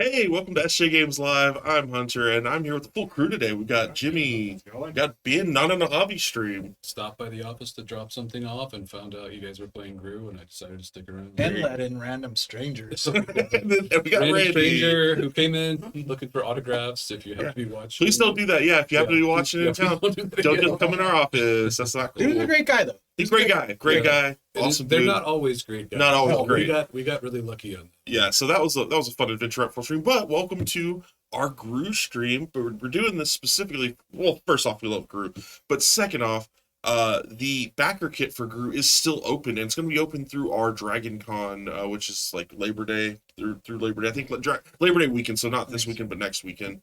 Hey, welcome to SJGames Live. I'm Hunter, and I'm here with the full crew today. We got Jimmie, we got Ben, not on a hobby stream. Stopped by the office to drop something off and found out you guys were playing Groo, and I decided to stick around. And let in random strangers. And then we got Random Randy. stranger who came in looking for autographs. If you have to be watching, Please don't do that. Yeah, if you happen to be watching in town, don't do that don't again. just come in our office. That's not cool. He was a great guy, though. He's a great guy. Great guy. Awesome They're dude. not always great guys. Not always No, great. We got really lucky on that. Yeah, so that was a fun adventure up full stream. But welcome to our Groo stream. But we're doing this specifically. Well, first off, we love Groo, but second off, the backer kit for Groo is still open, and it's going to be open through our Dragon Con, which is like Labor Day through Labor Day. I think Labor Day weekend, so not this weekend, but next weekend.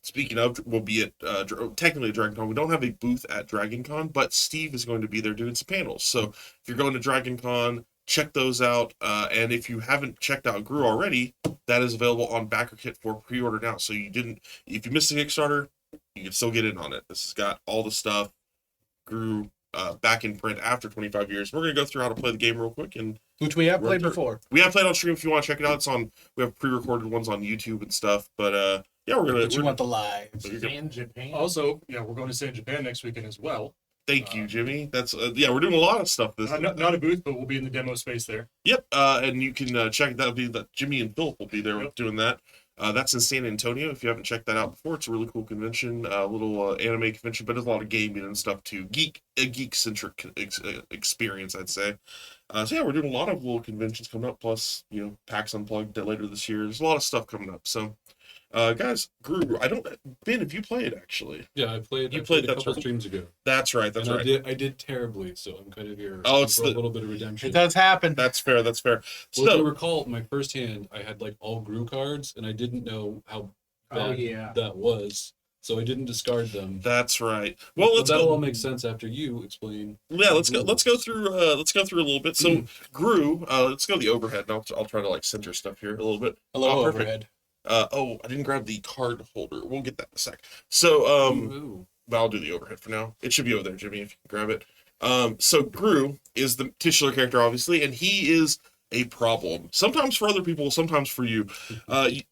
Speaking of, we'll be at technically Dragon Con. We don't have a booth at Dragon Con, but Steve is going to be there doing some panels. So if you're going to Dragon Con, check those out. And if you haven't checked out Groo already, that is available on backer kit for pre-order now. So if you missed the Kickstarter, you can still get in on it. This has got all the stuff. Groo back in print after 25 years. We're going to go through how to play the game real quick, and Which we have played before. we have played on stream if you want to check it out. We have pre-recorded ones on YouTube and stuff, but yeah, But you want the lives. And Japan. Also, yeah, we're going to stay in Japan next weekend as well. Thank you, Jimmie. That's yeah, we're doing a lot of stuff this. Not a booth, but we'll be in the demo space there. Yep, and you can check that'll be that Jimmie and Philip will be there Yep. doing that. That's in San Antonio. If you haven't checked that out before, it's a really cool convention, little anime convention, but there's a lot of gaming and stuff too. Geek centric experience, I'd say. So yeah, we're doing a lot of little conventions coming up. Plus, PAX Unplugged later this year. There's a lot of stuff coming up. So, guys, Groo, Ben, have you played actually? Yeah, I played You a played that couple turtle? streams ago. That's right. That's And right. I did terribly, so I'm kind of here Oh, it's for a little bit of redemption. It does happen. That's fair. That's fair. Well, if you So recall, my first hand, I had like all Groo cards, and I didn't know how Oh, bad yeah. that was, so I didn't discard them. that's right. Well, But let's that'll go. all make sense after you explain. Yeah, let's go through a little bit. So Groo, let's go to the overhead, and I'll try to like center stuff here a little bit. Hello, perfect. overhead. I didn't grab the card holder. We'll get that in a sec. So Ooh. but I'll do the overhead for now. It should be over there, Jimmie, if you can grab it. So Groo is the titular character, obviously, and he is a problem. Sometimes for other people, sometimes for you.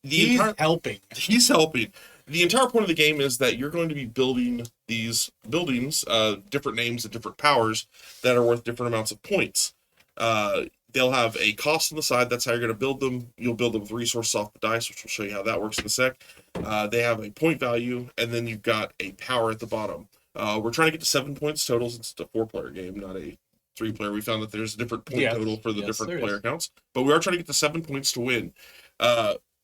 He's helping. He's helping. The entire point of the game is that you're going to be building these buildings, different names and different powers that are worth different amounts of points. They'll have a cost on the side. That's how you're going to build them. You'll build them with resources off the dice, which will show you how that works in a sec. They have a point value, and then you've got a power at the bottom. We're trying to get to 7 points total since it's a 4-player game, not a 3-player. We found that there's a different point Yes. total for the Yes, different there player is. counts, but we are trying to get to 7 points to win.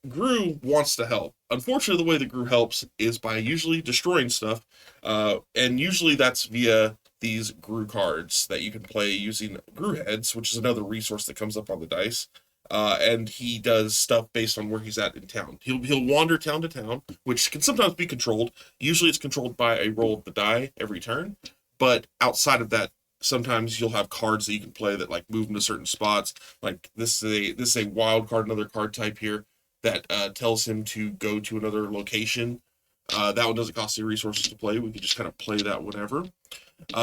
Groo wants to help. Unfortunately, the way that Groo helps is by usually destroying stuff, and usually that's via these Groo cards that you can play using Groo heads, which is another resource that comes up on the dice. And he does stuff based on where he's at in town. He'll wander town to town, which can sometimes be controlled. Usually, it's controlled by a roll of the die every turn. But outside of that, sometimes you'll have cards that you can play that like move them to certain spots. Like this is a wild card, another card type here that tells him to go to another location. That one doesn't cost any resources to play. We can just kind of play that whenever.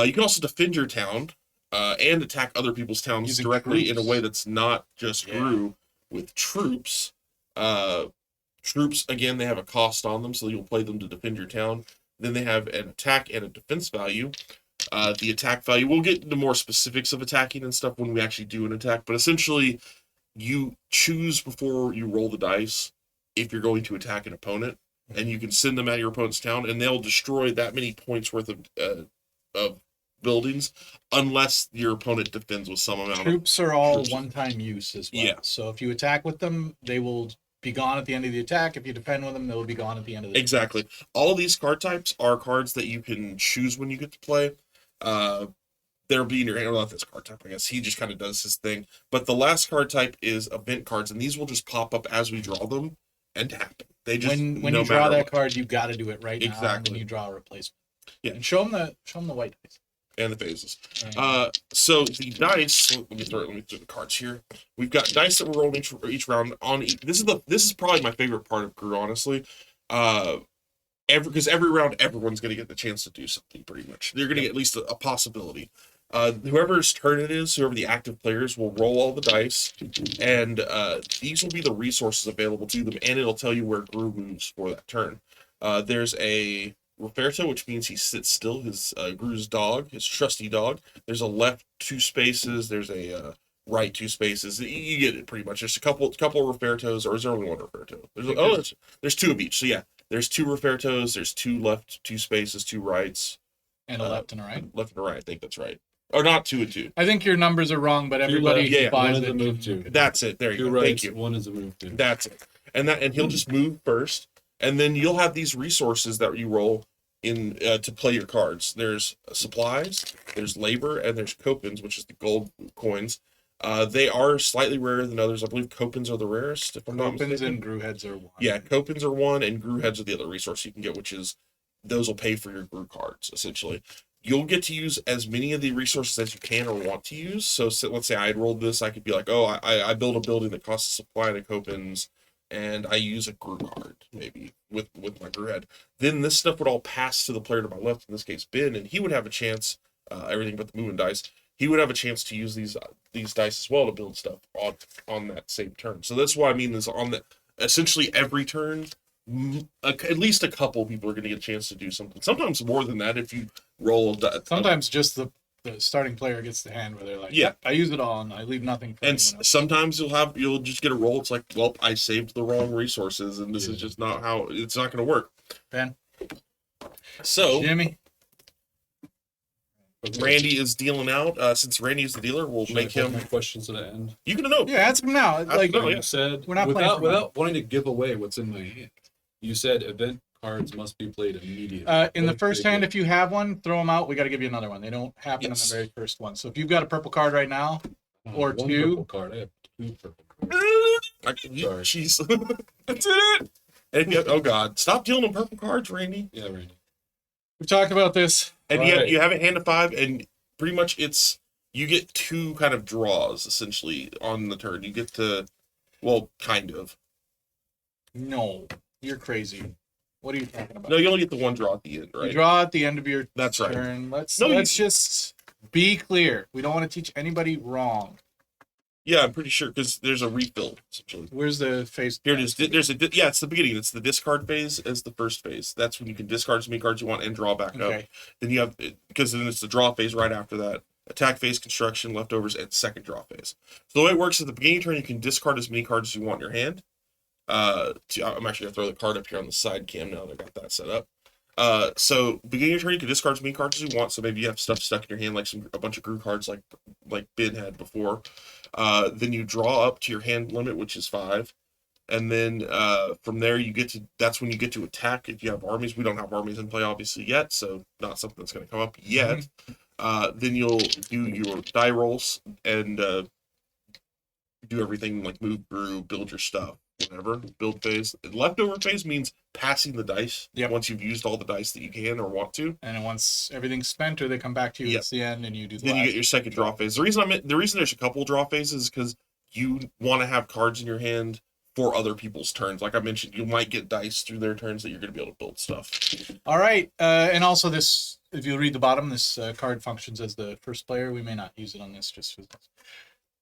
You can also defend your town and attack other people's towns Using directly in a troops. way that's not just Yeah. Groo with troops. Troops, again, they have a cost on them, so you'll play them to defend your town. Then they have an attack and a defense value. The attack value, we'll get into more specifics of attacking and stuff when we actually do an attack, but essentially you choose before you roll the dice if you're going to attack an opponent, and you can send them at your opponent's town, and they'll destroy that many points worth of buildings unless your opponent defends with some amount of. Troops are all Troops. one-time use as well. Yeah. So if you attack with them, they will be gone at the end of the attack. If you defend with them, they will be gone at the end of the Exactly. All of these card types are cards that you can choose when you get to play. They'll be in your hand. Well, not this card type, I guess. He just kind of does his thing. But the last card type is event cards, and these will just pop up as we draw them and happen. They just When no you draw matter that what. card, you got to do it right now, and Exactly. then you draw a replacement. Yeah. And show them the white dice. And the phases. Right. So the dice. Let me throw the cards here. We've got dice that we're rolling each round on. This is probably my favorite part of Groo, honestly. Because every round, everyone's going to get the chance to do something. Pretty much, they're going to get at least a possibility. Whoever's turn it is, whoever the active players, will roll all the dice, and these will be the resources available to them, and it'll tell you where Groo moves for that turn. There's a Roferto, which means he sits still. His Groo's dog, his trusty dog. There's a left 2 spaces. There's a right 2 spaces. You get it pretty much. There's a couple of Rofertos, or is there only one Roferto? There's 2 of each. So yeah, there's 2 Rofertos. There's 2 left 2 spaces, 2 rights, And a left and a right. left and a right. I think that's right. Or not 2 and 2. I think your numbers are wrong, but everybody left, yeah, buys one it. is a move to. That's it. There you 2 go. rights, Thank you. 1 is a move to. That's it. And he'll just move first, and then you'll have these resources that you roll in to play your cards. There's supplies, there's labor, and there's copins, which is the gold coins. They are slightly rarer than others. I believe copins are the rarest, if I'm not Copins mistaken. and Groo heads are 1. Yeah, copins are 1, and Groo heads are the other resource you can get, which is those will pay for your Groo cards, essentially. You'll get to use as many of the resources as you can or want to use. So let's say I had rolled this, I could be like, oh, I build a building that costs a supply of copins, and I use a Groo card, maybe, with my Groo head. Then this stuff would all pass to the player to my left, in this case, Ben, and he would have a chance, everything but the moving dice, he would have a chance to use these dice as well to build stuff on that same turn. So that's why I mean is on the essentially every turn, at least a couple people are going to get a chance to do something. Sometimes more than that if you roll. Sometimes just the starting player gets the hand where they're like, Yeah. I use it all and I leave nothing for And anyone else. sometimes you'll just get a roll. It's like, well, I saved the wrong resources, and this is just not how it's not going to work. Ben, So Jimmie, Randy is dealing out. Since Randy is the dealer, we'll Should make I hold him. my questions to the end? You can know. yeah, answer him now. Like, no, yeah. You said We're not playing without for money. without wanting to give away what's in my hand. You said event cards must be played immediately. in the What first they hand, do. if you have one, throw them out. We got to give you another one. They don't happen Yes. in the very first one. So if you've got a purple card right now, I have or one 2. purple card. I have 2 purple cards. Sorry. Jeez. That's it. And yet, oh God, stop dealing in purple cards, Randy. Yeah, Randy. we've talked about this. And Right. you have a hand of 5, and pretty much you get 2 kind of draws essentially on the turn. You get to, well, kind of. No, you're crazy. What are you talking about? No, you only get the 1 draw at the end, You right? draw at the end of your That's right. turn. Let's No, let's just be clear. We don't want to teach anybody wrong. Yeah, I'm pretty sure because there's a refill essentially. Where's the face? Here it is. Yeah, it's the beginning. It's the discard phase as the first phase. That's when you can discard as many cards you want and draw back up. Okay. Then you have, because then it's the draw phase right after that. Attack phase, construction, leftovers, and second draw phase. So the way it works is at the beginning of the turn, you can discard as many cards as you want in your hand. I'm actually going to throw the card up here on the side cam now that I got that set up. So beginning of your turn, you can discard as many cards as you want. So maybe you have stuff stuck in your hand, like a bunch of Groo cards like Ben had before. Then you draw up to your hand limit, which is 5. And then from there, that's when you get to attack if you have armies. We don't have armies in play, obviously, yet, so not something that's going to come up yet. Then you'll do your die rolls and do everything like move through, build your stuff, whatever. Build phase. Leftover phase means passing the dice once you've used all the dice that you can or want to. And then once everything's spent, or they come back to you, Yep. it's the end, and you do the Then you last. get your second draw phase. The reason there's a couple draw phases is because you want to have cards in your hand for other people's turns. Like I mentioned, you might get dice through their turns that you're going to be able to build stuff. All right. And also this, if you read the bottom, this card functions as the first player. We may not use it on this.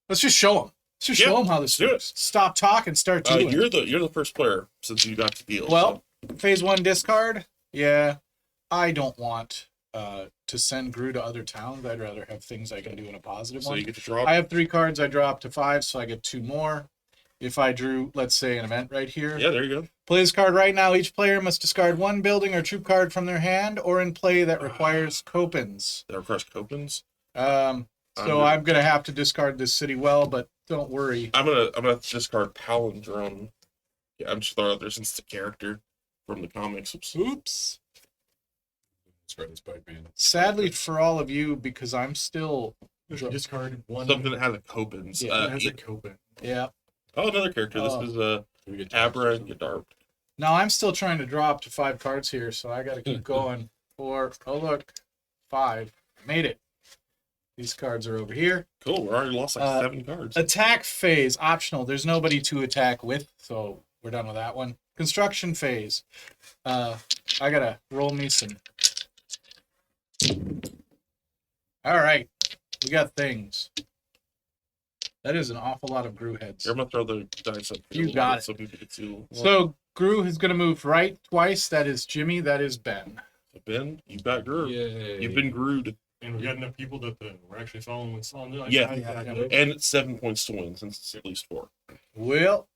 Let's just show them. Let's just show them how this do it. works. Stop talking, start doing. You're the first player since you got to deal. Well, phase 1 discard. Yeah, I don't want to send Groo to other towns. I'd rather have things I can do in a positive so one. you get to draw. I have 3 cards. I draw up to 5, so I get 2 more. If I drew, let's say, an event right here. Yeah, there you go. Play this card right now. Each player must discard 1 building or troop card from their hand or in play that requires copins. That requires copins. So I'm gonna have to discard this city well, but don't worry. I'm gonna discard Palindrome. Yeah, I'm just throwing it out there since it's a character from the comics. Oops. Discard this pipe, man. Sadly for all of you, because I'm still Discard 1. Something that has a copins. Yeah, that has a copin. yeah. Oh, another character. Oh. This is Do we get Abra and Godard. Now I'm still trying to draw up to 5 cards here, so I gotta keep going. 4. Oh look, 5. Made it. These cards are over here. Cool. We already lost like 7 cards. Attack phase, optional. There's nobody to attack with, so we're done with that one. Construction phase. I gotta roll me some. All right. We got things. That is an awful lot of Groo heads. Here, I'm gonna throw the dice up. Here You a little got bit it. so people can see. A little more. So Groo is going to move right twice. That is Jimmie. That is Ben. So Ben, you got Groo. Yay. You've been Grooed. And we got enough people that we're actually following what's on the Yeah. Yeah. And it's 7 points to win since it's at least 4. Well,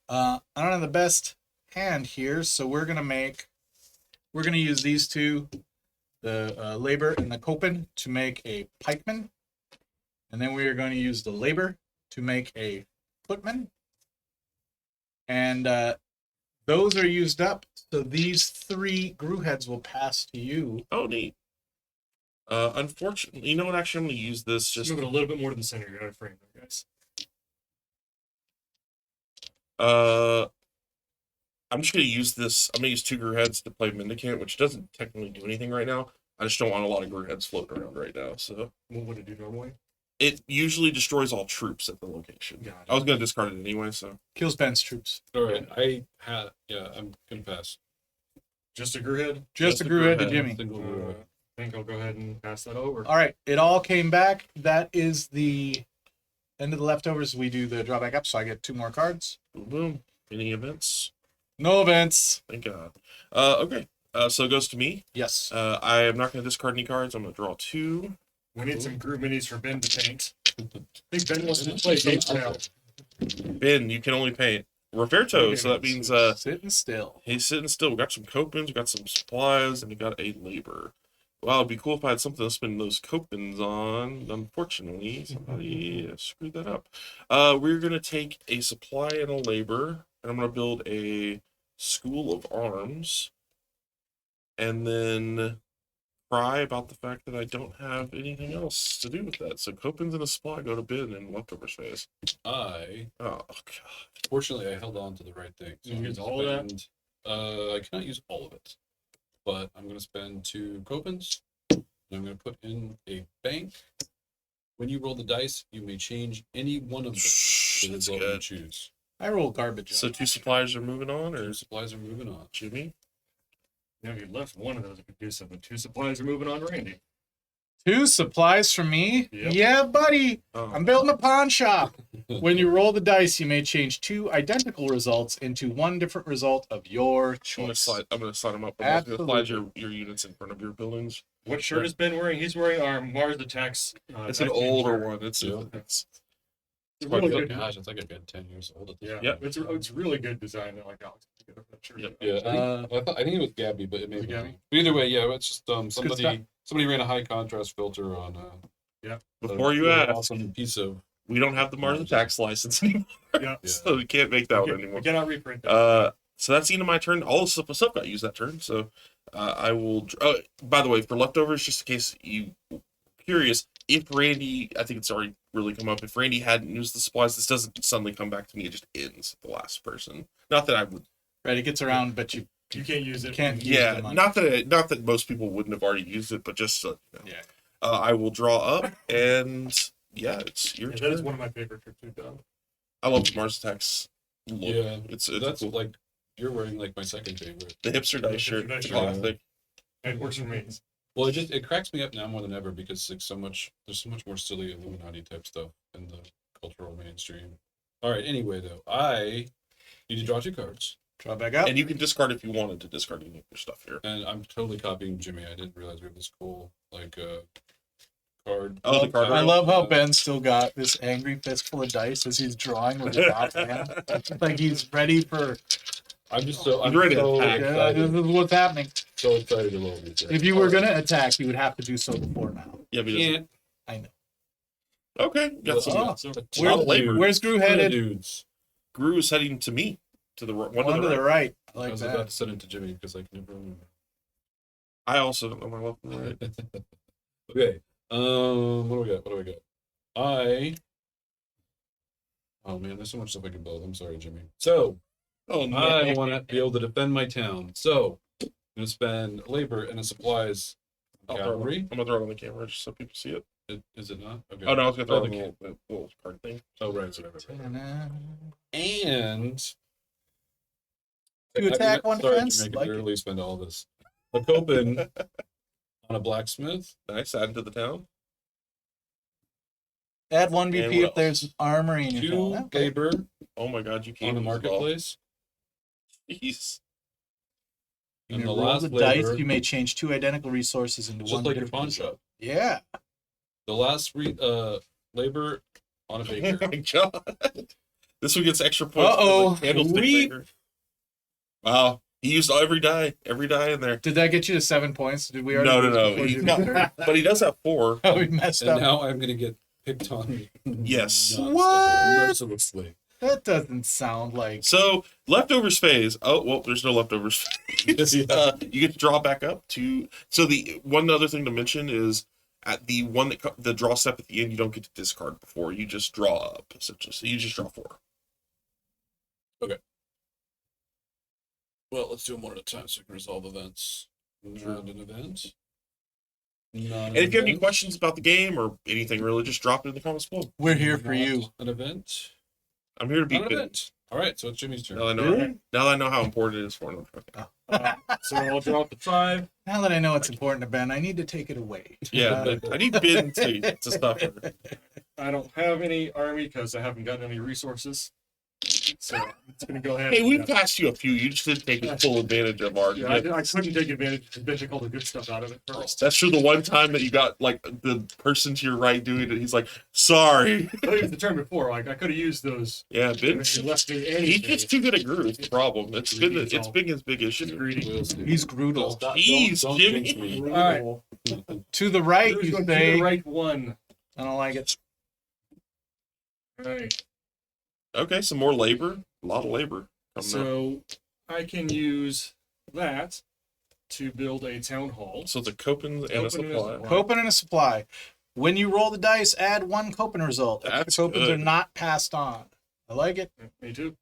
I don't have the best hand here, so we're gonna use these two, the labor and the Copen, to make a pikeman, and then we are going to use the labor to make a footman, and those are used up. So these 3 Groo heads will pass to you. Oh, neat. Unfortunately, you know what? Actually, I'm gonna use this Just just. move it a little bit more to the center. You're out of frame, there, guys. I'm just gonna use this. I'm gonna use 2 Groo heads to play Mendicant, which doesn't technically do anything right now. I just don't want a lot of Groo heads floating around right now. So What would it do normally? it usually destroys all troops at the location. Got it. I was gonna discard it anyway. So Kills Ben's troops. All right. I'm gonna pass. Just a Groo head? Just a a Groo Groo head to head. Jimmie. Single I Groo. think I'll go ahead and pass that over. All right, it all came back. That is the end of the leftovers. We do the drawback up, so I get 2 more cards. boom, boom. Any events? No events. Thank God. Okay. So it goes to me. Yes. I am not gonna discard any cards. I'm gonna draw 2. We need some Groo minis for Ben to paint. I think Ben wants to play games now. Ben, you can only paint Roberto, so that means Sitting still. he's sitting still. We got some copins, we got some supplies, and we got a labor. Wow, it'd be cool if I had something to spend those copins on. Unfortunately, somebody screwed that up. We're gonna take a supply and a labor, and I'm gonna build a school of arms, and then cry about the fact that I don't have anything else to do with that. So copins and a supply go to bin in leftovers phase. I Oh god. Fortunately, I held on to the right thing. You I'm use gonna all of that? spend- I cannot use all of it, but I'm going to spend 2 copens. And I'm going to put in a bank. When you roll the dice, you may change any one of them to the That's result you good. choose. I roll garbage. So 2 supplies are moving on, or 2 supplies are moving on. Jimmy? Now, if you left one of those, it could do something. 2 supplies are moving on to Randy. 2 supplies for me. Yep. Yeah, buddy. Oh, I'm building a pawn shop. When you roll the dice, you may change 2 identical results into 1 different result of your I'm gonna choice. slide. I'm gonna slide them up. I'm also gonna slide Absolutely. your units in front of your buildings. What shirt has Ben wearing? He's wearing our Mars Attacks. It's an Dice Game older shirt. one. It's Yeah. it's It's quite really Oh, good. gosh, it's like a good 10 years old at this Yeah, point. Yep. it's really good design. I like Alex. Get that shirt. Yep. Yeah, I think it was Gabby, but it may Was it be. Gabby? But either way, yeah, it's just good stuff. somebody ran a high contrast filter on before you really ask. awesome piece of We don't have the Mars Attacks license anymore, Yeah. so we can't make that one anymore. We cannot reprint that. So that's the end of my turn. All the stuff got used that turn. So I will. By the way, for leftovers, just in case you curious, if Randy, I think it's already really come up. If Randy hadn't used the supplies, this doesn't suddenly come back to me. It just ends at the last person. Not that I would. Right, it gets around, but you You can't use it. can't use Yeah, them on- not that most people wouldn't have already used it, but just so you know. Yeah. I will draw up, and yeah, it's your Yeah, turn. that is one of my favorite tricks we've done. I love the Mars Attacks look. Yeah, it's that's cool. like you're wearing like my second favorite. The hipster dice Hipster shirt. dice It's shirt. classic. It works for me. Well, it cracks me up now more than ever because there's so much more silly Illuminati type stuff in the cultural mainstream. All right, anyway though, I need to draw 2 cards, Draw back up. And you can discard if you wanted to discard any of your stuff here. and I'm totally copying Jimmie. I didn't realize we have this cool card. Oh, the card I rail. love how Ben's still got this angry fistful of dice as he's drawing with his offhand. It's like he's ready for. I'm just so He's ready to so attack. Yeah, this excited, is what's happening. so excited to roll these. If you were gonna attack, you would have to do so before now. Yeah, but he doesn't. I know. Okay, got some. Oh, So, Where's Groo headed? Dudes. Groo is heading to me, to the one One to the right. right. I I like was that. about to send it to Jimmie because I can never remember. I also don't know my left and right. Okay. What do we got? Oh man, there's so much stuff I can build. I'm sorry, Jimmie. So Oh no! I want to be able to defend my town. So I'm gonna spend labor and the supplies. I'm Cavalry. gonna throw it on the camera just so people see it. Is it not? Okay. Oh no, I was gonna throw Oh, it on the the little card thing. Oh right. And To attack one sorry, defense? Jimmie, I can Like literally spend all this. A Copen on a blacksmith. Nice, add to the town. Add 1 And BP what if there's armory in your 2 town. Okay. labor Oh my god, you on can't the use it all. marketplace. Jeez. You And may the roll last the dice. labor, You may change 2 identical resources into just one like your different pawn result. shop. Yeah. The last labor on a Oh baker. my god. This one gets extra points Uh-oh. for the candlestick Weep. maker. Wow. He used every die in there. Did that get you to 7 points? Did we already No. lose before He- Jimmy no. started? But he does have 4. Oh, we messed And up. now I'm gonna get picked on. Yes. nonstop, What? mercilessly. That doesn't sound like. So leftovers phase. Oh well, there's no leftovers phase. You get to draw back up to. So the one other thing to mention is at the one that the draw step at the end, you don't get to discard before. You just draw up essentially. So you just draw 4. Well, let's do them one at a time so we can resolve events. Not an event. Not And if you have any questions about the game or anything really, just drop it in the comments below. We're here for you. An event. I'm here to beat Not an Ben. event. All right, so it's Jimmy's turn. Now that I know how important it is for him. So I'll drop the 5. Now that I know it's important to Ben, I need to take it away. Yeah, I need Ben to stop her. I don't have any army because I haven't gotten any resources. So it's going to go ahead. Hey, we and, passed you a few. You just didn't take full advantage of our. yeah, I couldn't take advantage because Ben took all the good stuff out of it first. That's true. The one time that you got like the person to your right doing it, he's like, "Sorry." But even the turn before, like I could have used those. Yeah, If Ben. it left me He anything. gets too good at Groo. It's the problem. It's been his big issue. Greedy. He's Groodle. Jeez, Don't Jimmy. jinx me. All right. To the right, Who's you going to say. be the right one? I don't like it. All right. Okay, some more labor. A lot of labor. coming up. So I can use that to build a town hall. So it's a Copen and a supply. Copen and a supply. When you roll the dice, add 1 Copen result. That's Copens good. are not passed on. I like it. Me too.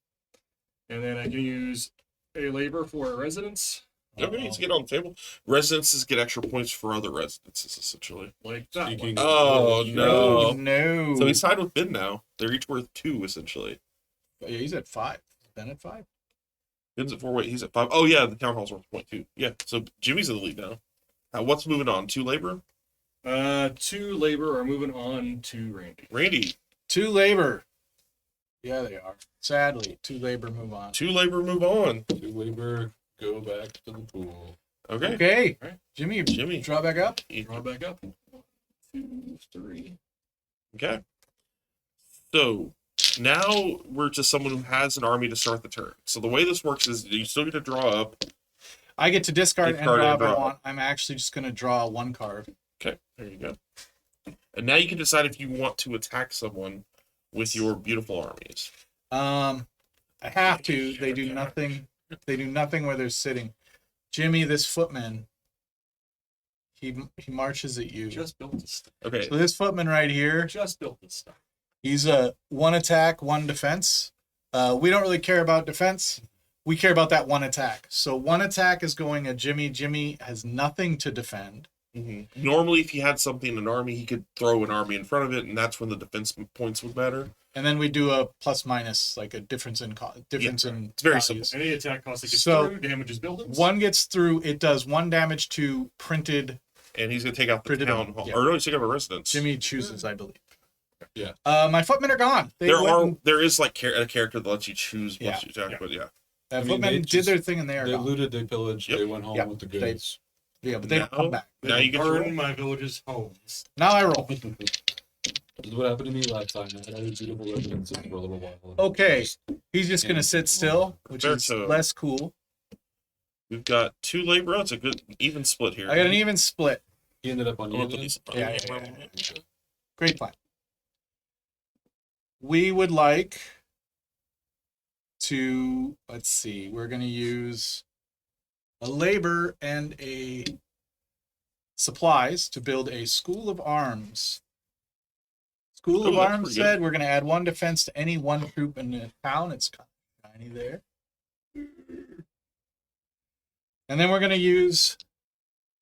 And then I can use a labor for a residence, Okay, let's get on the table. Residences get extra points for other residences, essentially. like that Speaking one. Oh, no. Oh, no. So he's tied with Ben now. They're each worth 2, essentially. Yeah, he's at 5. Ben at 5. Ben's at 4. Wait, he's at 5. Oh, yeah, the town hall's worth 0.2. Yeah, so Jimmy's in the lead now. What's moving on? 2 labor? 2 labor are moving on to Randy. Randy. 2 labor. Yeah, they are. Sadly, 2 labor move on. 2 labor, move on. To labor, go back to the pool. Okay. Okay. All right. Jimmy, Jimmy. draw back up. Draw back up. 1, 2, 3. Okay. So now we're to someone who has an army to start the turn. So the way this works is you still get to draw up. I get to discard and Discard draw and if I draw. want. I'm actually just going to draw 1 card. Okay, there you go. And now you can decide if you want to attack someone with your beautiful armies. I have to. They do nothing. They do nothing where they're sitting. Jimmy, this footman, he marches at you. Just built this stuff. Okay. So this footman right here, Just built this stuff. he's a 1 attack, 1 defense. We don't really care about defense. We care about that 1 attack. So 1 attack is going at Jimmy. Jimmy has nothing to defend. Normally, if he had something in an army, he could throw an army in front of it, and that's when the defense points would matter. And then we do a plus minus, like a difference in in It's very values. Any attack cost that gets So, through damages buildings. 1 gets through. It does 1 damage to printed. And he's going to take out the Pretty town good, hall. yeah. Or no, he's taking out a residence. Jimmy chooses, I believe. Yeah. My footmen are gone. They went There is like a character that lets you choose what Yeah. you attack, but yeah. The I mean, footmen they did just- their thing and they are They gone. looted, they pillaged, Yep. they went home Yep. with the They- goods. Yeah, but they don't come back. Now you get to burn roll. my village's homes. Now I roll. This is what happened to me last time. I had all these beautiful residences for a little while. Okay, he's just gonna sit still, which is So- less cool. We've got 2 labor. It's a good even split here. I got an even split. He ended up on I'm you. gonna put then? these- Yeah. Great plan. We would like to, let's see, we're gonna use a labor and a supplies to build a school of arms. School Oh, of that's Arms pretty good. said we're going to add 1 defense to any 1 troop in the town. It's kind of tiny there. And then we're going to use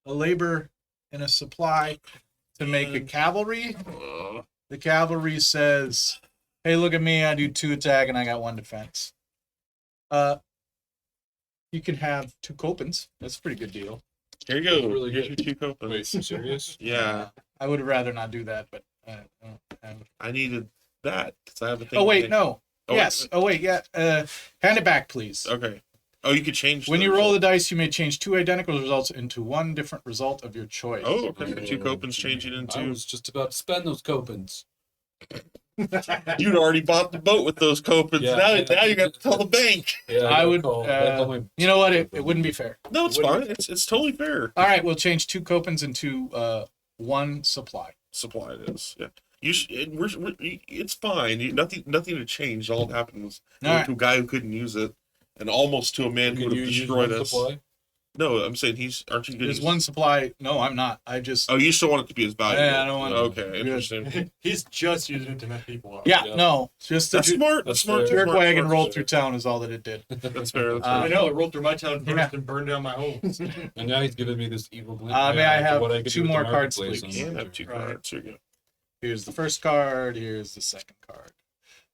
a labor and a supply to make a cavalry. The cavalry says, hey, look at me. I do 2 attack and I got 1 defense. You can have 2 Copens. That's a pretty good deal. Here you go. Really Here's good. your 2 Copens. Wait, you serious? Yeah. I would rather not do that, but I needed that because I have a thing. Oh wait, no. Oh, Yes. Oh wait, yeah. Hand it back, please. Okay. Oh, you could change. When the you roll the result. dice, you may change 2 identical results into 1 different result of your choice. Oh, okay. 2 copens changing I into. was just about to spend those copens. You'd already bought the boat with those copens. Yeah. Now you got to tell the bank. Yeah, I would. gotta call my. You know what? It wouldn't be fair. No, it's fine. It's totally fair. All right, we'll change 2 copens into 1 supply. Supply it is. Yeah. You it's fine. Nothing to change. All that happened was All right. to a guy who couldn't use it, and almost to a man who Can would you have use destroyed one us. supply? No, I'm saying aren't you good? There's 1 supply. No, I'm not. I just. Oh, you still want it to be as valuable? Yeah, I don't want. Okay, interesting. He's just using it to mess people up. Yeah, Yeah. no, just the That's smart. That's smart. fair. jerk smart, wagon smart. rolled through town is all that it did. That's fair. That's Uh, fair. I know it rolled through my town first Yeah. and burned down my home. And now he's giving me this evil glint. May I have what I could 2 do with more the cards, marketplace please? on And my have 2 turn. cards. Here you go. Here's the first card. Here's the second card.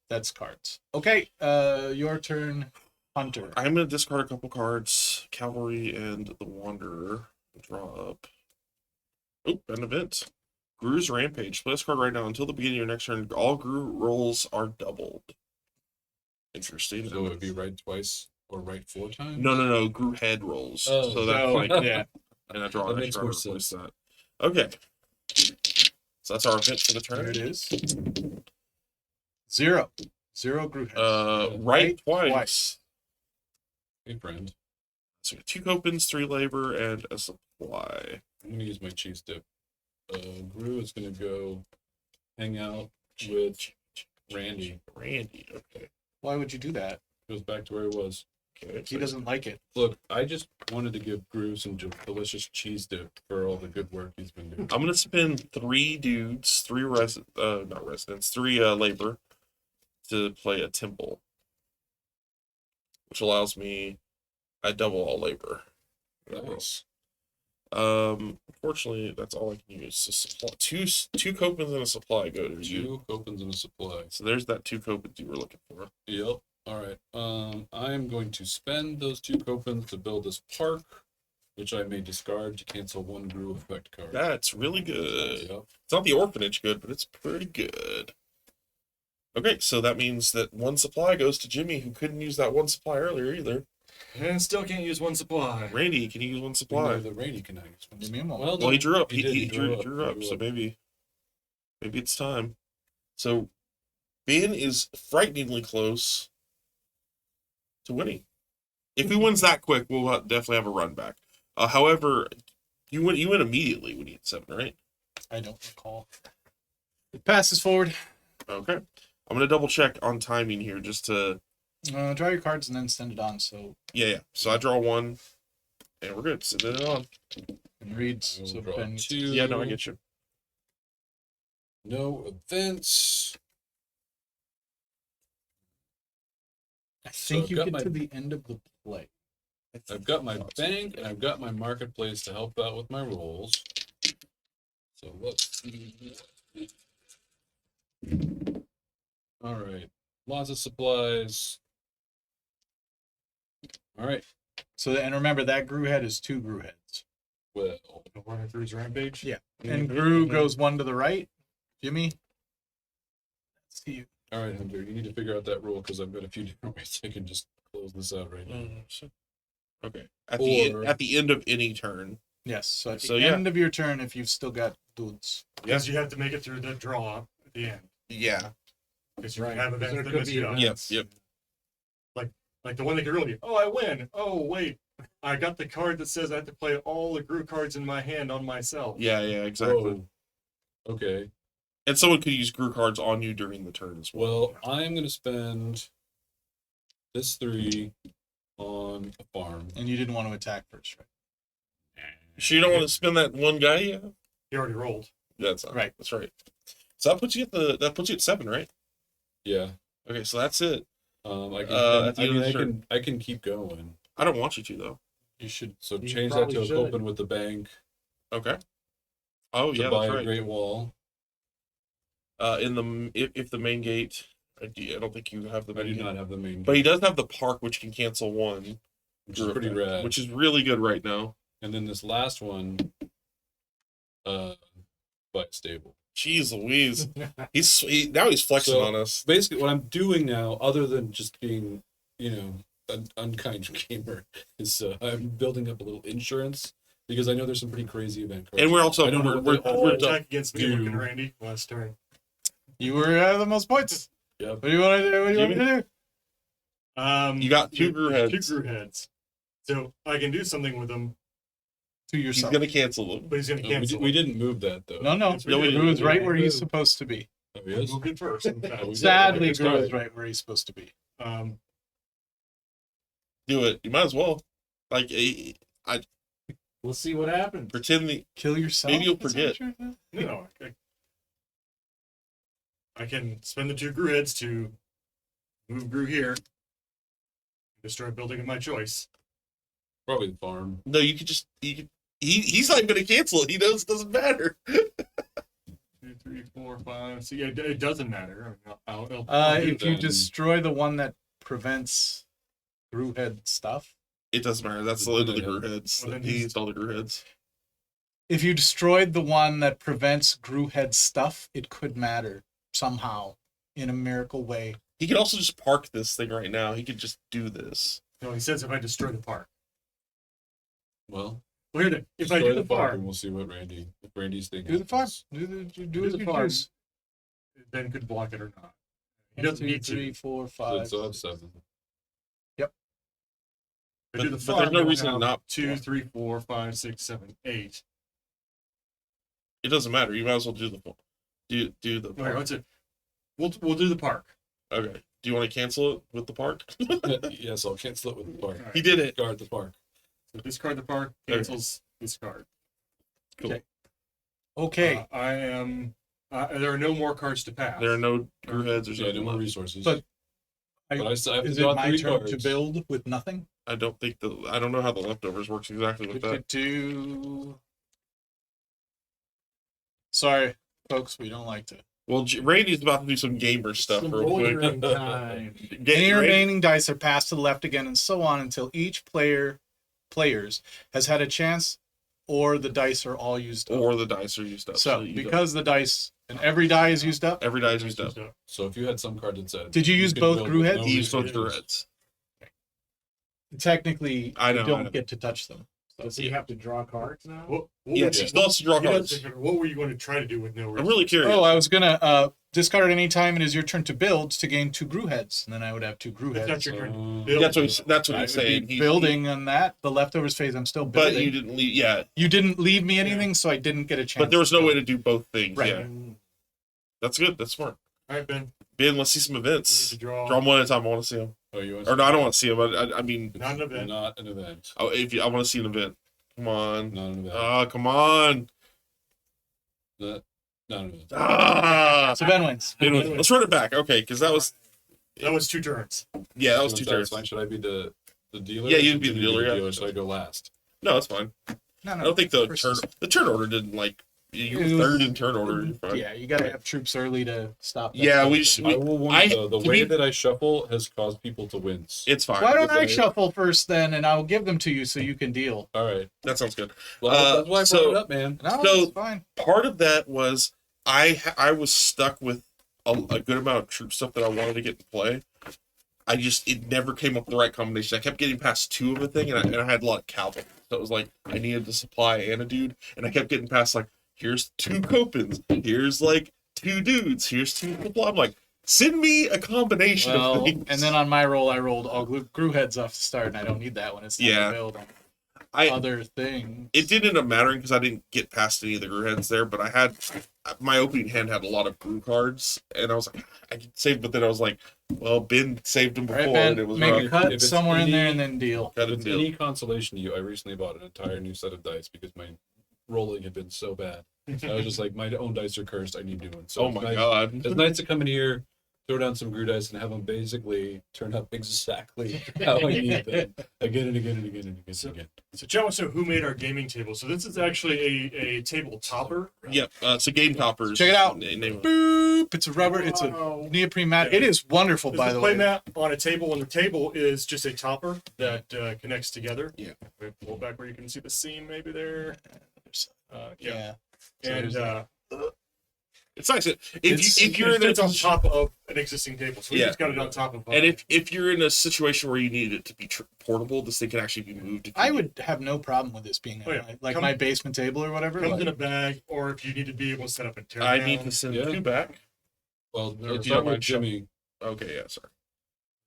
That's cards. Okay, your turn, Hunter. I'm gonna discard a couple cards. Cavalry and the Wanderer. Draw up. Oh, an event. Groo's Rampage. Play this card right now. Until the beginning of your next turn, all Groo rolls are doubled. Interesting. So it would be right twice or right 4 times? No. Groo head rolls. Oh. So that's So, like, yeah. and I draw That an makes extra more to replace sense. that. Okay. So that's our event for the There turn. it is. 0. 0 Groo heads. Right Right twice. twice. Hey, friend. So we got 2 copens, 3 labor, and a supply. I'm going to use my cheese dip. Groo is going to go hang out with Randy. Randy, okay. Why would you do that? Goes back to where he was. Okay. He doesn't like it. Look, I just wanted to give Groo some delicious cheese dip for all the good work he's been doing. I'm gonna spend 3 dudes, 3 not residents, 3 labor to play a temple, which allows me I double all labor. Nice. Unfortunately, that's all I can use. So supply, two copens and a supply go to you. 2 copens and a supply. So there's that 2 copens you were looking for. Yep. All right. I'm going to spend those 2 copens to build this park, which I may discard to cancel 1 Groo effect card. That's really good. Yep. It's not the orphanage good, but it's pretty good. Okay, so that means that 1 supply goes to Jimmie, who couldn't use that 1 supply earlier either. And still can't use 1 supply. Randy, can you use 1 We supply? know that Randy can use one. Give me a moment. Well, Well, he drew up. He did, He he drew drew up. up. So maybe it's time. So Ben is frighteningly close to winning. If he wins that quick, we'll definitely have a run back. However, you win immediately when you hit 7, right? I don't recall. It passes forward. Okay. I'm gonna double check on timing here just to. Draw your cards and then send it on. So Yeah. So I draw 1, and we're good. Send it on. it reads. I will So draw Ben, 2. Yeah, no, I get you. No events. I think I've you got get my- to the end of the play. I've got my bank and I've got my marketplace to help out with my rolls. So let's see. All right. Lots of supplies. All right. So and remember that Groo head is 2 Groo heads. Well, Running through his rampage. Yeah. And Groo goes 1 to the right. Jimmie. Let's see you. all right, Hunter. You need to figure out that rule because I've got a few different ways I can just close this out right now. Okay. Or- At the end of any turn. Yes. So at the So, yeah. end of your turn, if you've still got dudes. Because you have to make it through the draw at the end. Yeah. Because you Right. have events There that could miss be you. events. Yep. Like the one that could really, oh, I win. Oh, wait. I got the card that says I have to play all the Groo cards in my hand on myself. Yeah. Exactly. Whoa. Okay. And someone could use Groo cards on you during the turn as well. Well, I'm going to spend this 3 on a farm. And you didn't want to attack first, right? So you don't want to spend that 1 guy you have? He already rolled. That's not, Right. That's right. So that puts you at 7, right? Yeah. Okay, so that's it. I can, at the I end mean, of the turn. I can keep going. I don't want you to though. You should. So You change that probably to a should. open with the bank Okay. Oh to yeah, buy that's a right. great wall. If the main gate, I don't think you have the I main do gate. not have the main, But he does have the park, which can cancel 1, which is pretty rad. which is really good right now. And then this last one, buy a stable. Jeez Louise. Now he's flexing So- on us. Basically, what I'm doing now, other than just being, an unkind gamer, is I'm building up a little insurance because I know there's some pretty crazy event cards. And we're also I don't know what they all we're Attack against me, do. looking Randy last turn. You were the most points. Yep. What do you want to do? What do you want me to do? You got two Groo heads. Two Groo heads. So I can do something with them, To he's yourself. gonna cancel them. but he's going to cancel. We didn't move that though. No. Yes, we did. Groo is right where he's supposed to be. Oh, he is? Moved it first. In fact. Oh, we- Sadly, Okay, Groo sorry. is right where he's supposed to be. Do it. You might as well. Like, We'll see what happens. pretend the. Kill yourself. Maybe you'll That's what forget. you're- No, I can spend the two Groo heads to move Groo here, destroy a building of my choice. Probably the farm. No, you could just. He's not gonna cancel it. He knows it doesn't matter. 2, 3, 4, 5. So yeah, it doesn't matter. I'll do If you then. destroy the one that prevents Groo head stuff, It doesn't matter. That's the end of the Yeah. Groo heads. Well, then He he's- used all the Groo heads. if you destroyed the one that prevents Groo head stuff, it could matter somehow in a miracle way. He could also just park this thing right now. He could just do this. No, he says if I destroy the park. Well, Well, here, if I destroy do the farm, park, and we'll see what Randy's thing Do the farm. happens. Do as the you farm. choose. Ben could block it or not. He 1, doesn't 2, need 3, to. 4, So 5. it's have 7. If I do the But farm, there's no then reason to I'll not. have 2, 3, 4, 5, 6, 7, 8. It doesn't matter. You might as well do the. Do the. Okay, Park. what's it? We'll do the park. Okay. Do you want to cancel it with the park? Yes, I'll cancel it with the park. All right. He did it. Guard the park. So discard the park, cancels this card. Okay. I am. There are no more cards to pass. There are no Groo heads or Yeah, no something. more left. resources. But I still have to Is draw it my 3 turn cards. to build with nothing? I don't think I don't know how the leftovers works exactly with that. Sorry, folks, we don't like to. Well, Randy's about to do some gamer stuff Some real quick. bouldering time. Any Randy- remaining dice are passed to the left again, and so on until each players has had a chance, or the dice are all used up. or the dice are used up. So you because the dice and every die is used up. every die is used up. So if you had some card that said, Did you use could both build Groo with heads? no He used both resources, Groo heads. Technically, I know, you I don't know. get to touch them. Does he have to draw cards now? What Yes, he still has to draw cards. What were you going to try to do with no? I'm really curious. Oh, I was gonna discard any time it is your turn to build to gain 2 Groo heads, and then I would have 2 Groo That's heads. your turn. Uh, Build. That's what I he's would be saying. He- building on that. The leftovers phase, I'm still but building. you didn't leave. Yeah, You didn't leave me anything, so I didn't get a chance. but there was to no way build. to do both things. Right. Yeah, that's good. That's smart. All right, Ben. Ben, let's see some You events. need to draw. Draw them one at a time. I want to see them. Oh, you want Or no, I don't want to see them. I mean, Not an event. not an event. oh, I want to see an event. Come on. Not an event. Come on. not an event. So Ben wins. Let's run it back. Okay, because that was That was 2 turns. that was So 2 that's turns. fine. Should I be the dealer? Yeah, or you'd should be the you dealer, yeah. So I go last. No, it's fine. No, I don't think the versus- turn order didn't like you were It was- third in turn order. You're fine. Yeah, you gotta have troops early to stop. that Yeah, kind of we thing. should- I will win. I- the to way be- that I shuffle has caused people to win. It's fine. Why don't I because I- shuffle first then, and I'll give them to you so you can deal. All right. That sounds good. Well, that's why I brought so- it up, man. No, So- it's fine. Part of that was I was stuck with a good amount of troop stuff that I wanted to get to play. It never came up with the right combination. I kept getting past 2 of a thing, and I had a lot of cavalry. So it was like I needed to supply and a dude, and I kept getting past like here's 2 Copens, here's like 2 dudes, here's 2 supply. I'm like, send me a combination Well, of things. and then on my roll, I rolled all Groo heads off the start, and I don't need that one. It's time Yeah. to build on I other things. it didn't end up mattering because I didn't get past any of the Groo heads there, but I had my opening hand had a lot of Groo cards, and I was like, I could save, but then I was like, well, Ben saved them All before, right, and Ben, it was make rough. a cut If it's somewhere in there any- and then deal. Got If a it's deal. any consolation to you, I recently bought an entire new set of dice because my rolling had been so bad. I was just like, my own dice are cursed. I need new ones. So Oh it's my nice- god! It's nice to come in here, throw down some Groo dice, and have them basically turn up exactly how I need them again and again and again and again and again. So, John wants to know who made our gaming table. So this is actually a table topper. Yep. So game toppers. Check it out. Name it. Boop! It's a rubber. It's a Wow. neoprene mat. Yeah. It is wonderful, There's by a the play way. mat on a table, and the table is just a topper that connects together. Yeah. We pull back where you can see the seam, maybe there. Yeah. Yeah. So And there's It's nice. If You're in a it's on top of an existing table, so we Yeah. just got it on top of. and if you're in a situation where you need it to be portable, this thing can actually be moved. I would have no problem with this being Oh, yeah. like my basement table or whatever. comes like- in a bag, or if you need to be able to set up a tear I down. need to send Yeah. 2 back. Well, do let's you start know with Jimmie. Okay, yeah, sorry.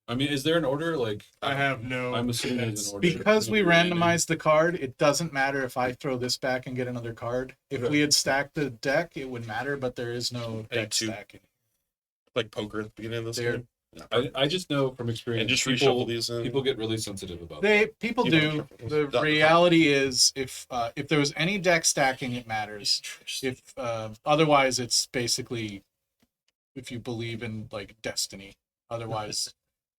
I mean, is there an order? Like, I have no. I'm assuming there's that's- an order. Because we randomized the card, it doesn't matter if I throw this back and get another card. If we had stacked the deck, it would matter, but there is no Hey, deck 2. stacking. Like poker at the beginning of this They're- game. Yeah. I just know from experience, And just people, reshuffle these in. people get really sensitive about it. People You do. don't shuffle The those. reality is, if there was any deck stacking, it matters. If otherwise, it's basically if you believe in like destiny. Otherwise,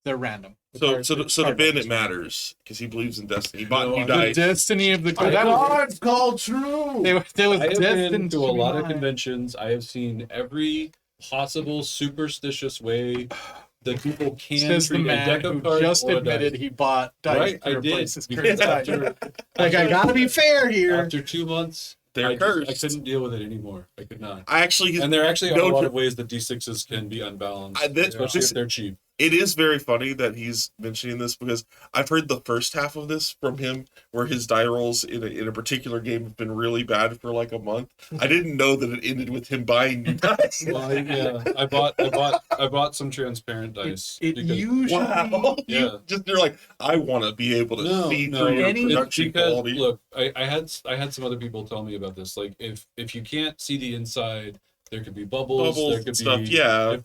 they're random. The So cards- so the to, so to card Ben, numbers it are matters because he believes in destiny. He bought No, new the dice. destiny of the I have- Cards called true. There was I have been destined to a be lot of mine. conventions. I have seen every possible superstitious way that people can Says the treat a man deck who of cards just or a admitted dice. he bought dice Right, to I replace did. his Because current dice. after, Like, I gotta be fair here. after 2 months, They're I cursed. couldn't deal with it anymore. I could not. I actually, And there actually are no a lot tr- of ways that D6s can be unbalanced, this- especially this- if they're cheap. it is very funny that he's mentioning this because I've heard the first half of this from him, where his die rolls in a particular game have been really bad for like a month. I didn't know that it ended with him buying new dice. Well, yeah, I bought some transparent dice. It because- usually Wow! Yeah. You're like, I want to be able to No, see no, through your any- production because quality. look, I had some other people tell me about this. Like, if you can't see the inside, there could be bubbles. There Bubbles could and stuff, be yeah. if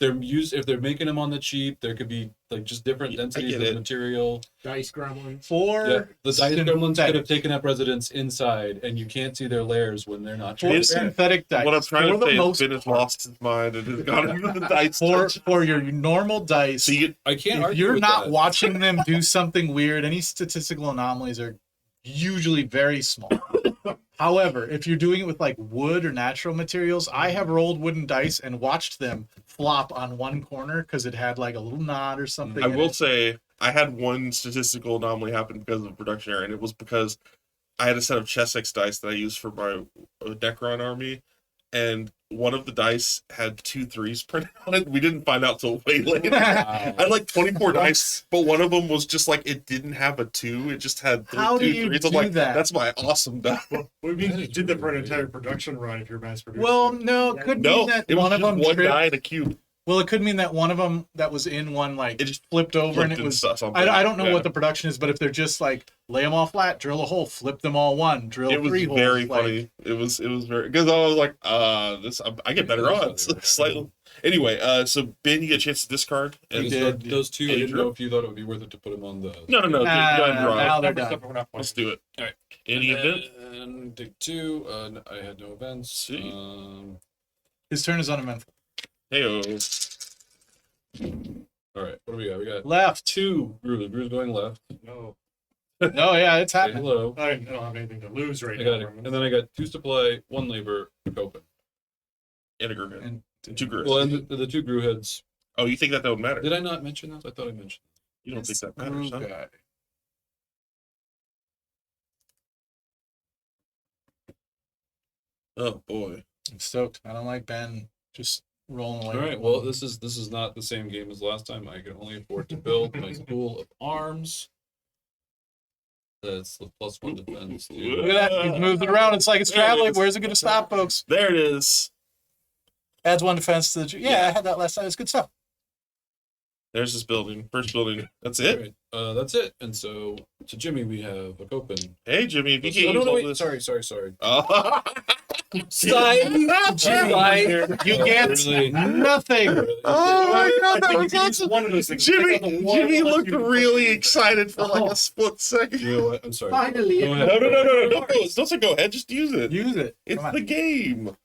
they're making them on the cheap, there could be like just different Yeah, I densities get of it. material. Dice gremlins. for Yeah, the dice gremlins could synthetic- have taken up residence inside, and you can't see their layers when they're not for transparent. synthetic dice. What I'm trying for to the say is most Ben has part, lost his mind and has gone into the dice. for touch. for your normal dice. So you get I can't if argue you're with not that. watching them do something weird, any statistical anomalies are usually very small. However, if you're doing it with like wood or natural materials, I have rolled wooden dice and watched them flop on one corner because it had like a little knot or something. I in will it. say I had one statistical anomaly happen because of production error, and it was because I had a set of Chessex dice that I used for my Necron army, and one of the dice had 2 3s printed on it. We didn't find out till way later. I had like 24 dice, but one of them was just like it didn't have a 2. It just had How do two you 3s. I'm do like, that? that's my awesome die. What do you mean That you is did that for an really entire weird. production run if you're mass producing? Well, no, it could No, mean that it was one of just them one tripped. die in a cube. Well, it could mean that one of them that was in one like It just flipped over and it was. something. I don't know Yeah. what the production is, but if they're just like lay them all flat, drill a hole, flip them all one, drill It was 3 holes. very like- funny. It was very because I was like, this I get better odds slightly. Anyway, so Ben, you get a chance to discard. You And did. Those two, I And didn't Drew? know if you thought it would be worth it to put them on the. No, Nah, go ahead and draw. now they're Number done. stuff we're not playing. Let's do it. All right. Any event? And dig 2. I had no events. See. His turn is uneventful. Heyo. All right. What do we got? We got Left. 2 Groo. Groo's going left. No, No, yeah, it's Say happening. hello. I don't have anything to lose right I got now. it. And then I got 2 supply, 1 labor, a copen. And a group head. And 2 groups. Well, and the 2 Groo heads. Oh, you think that would matter? Did I not mention those? I thought I mentioned. You don't think that matters, huh? guy. Oh boy. I'm stoked. I don't like Ben just rolling away. All with right. Well, one. this is not the same game as last time. I can only afford to build my pool of arms. That's the +1 defense. Look at that. He's moved it around. It's like it's traveling. Where's it going to stop, folks? There it is. Adds 1 defense to the. Yeah, I had that last time. It's good stuff. There's this building. First building. That's All it. right, that's it. And so to Jimmie, we have a copen. Hey Jimmy, if you Oh, can't no, use no, all wait, this. sorry. Oh. Jimmy, you get Really? nothing. Oh my god, that I was think you used awesome. one of those things. Jimmy, Take out the one Jimmy unless looked you- really excited for like Oh. a split second. You know what? I'm sorry. Finally. Go ahead. No. Don't go ahead. Just use it. Use it. It's Come on. the game.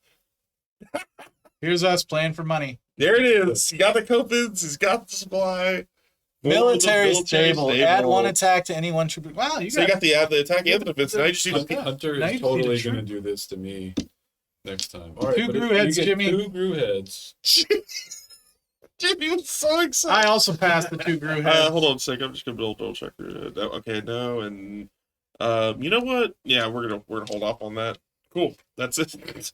Here's us playing for money. There it is. He got the coupons. He's got the supply. Military stable. Add stable. 1 attack to any 1 troop. Wow, you So you got. got the attack and the defense. Now you just need to Hunter Now you is just need totally to going to shoot. do this to me next time. All right, 2 but if Groo you heads, get Jimmy. 2 Groo heads. Jimmy was so excited. I also passed the 2 Groo heads. Hold on a second. I'm just gonna double check. Okay, no, and you know what? Yeah, we're gonna hold off on that Cool. That's it.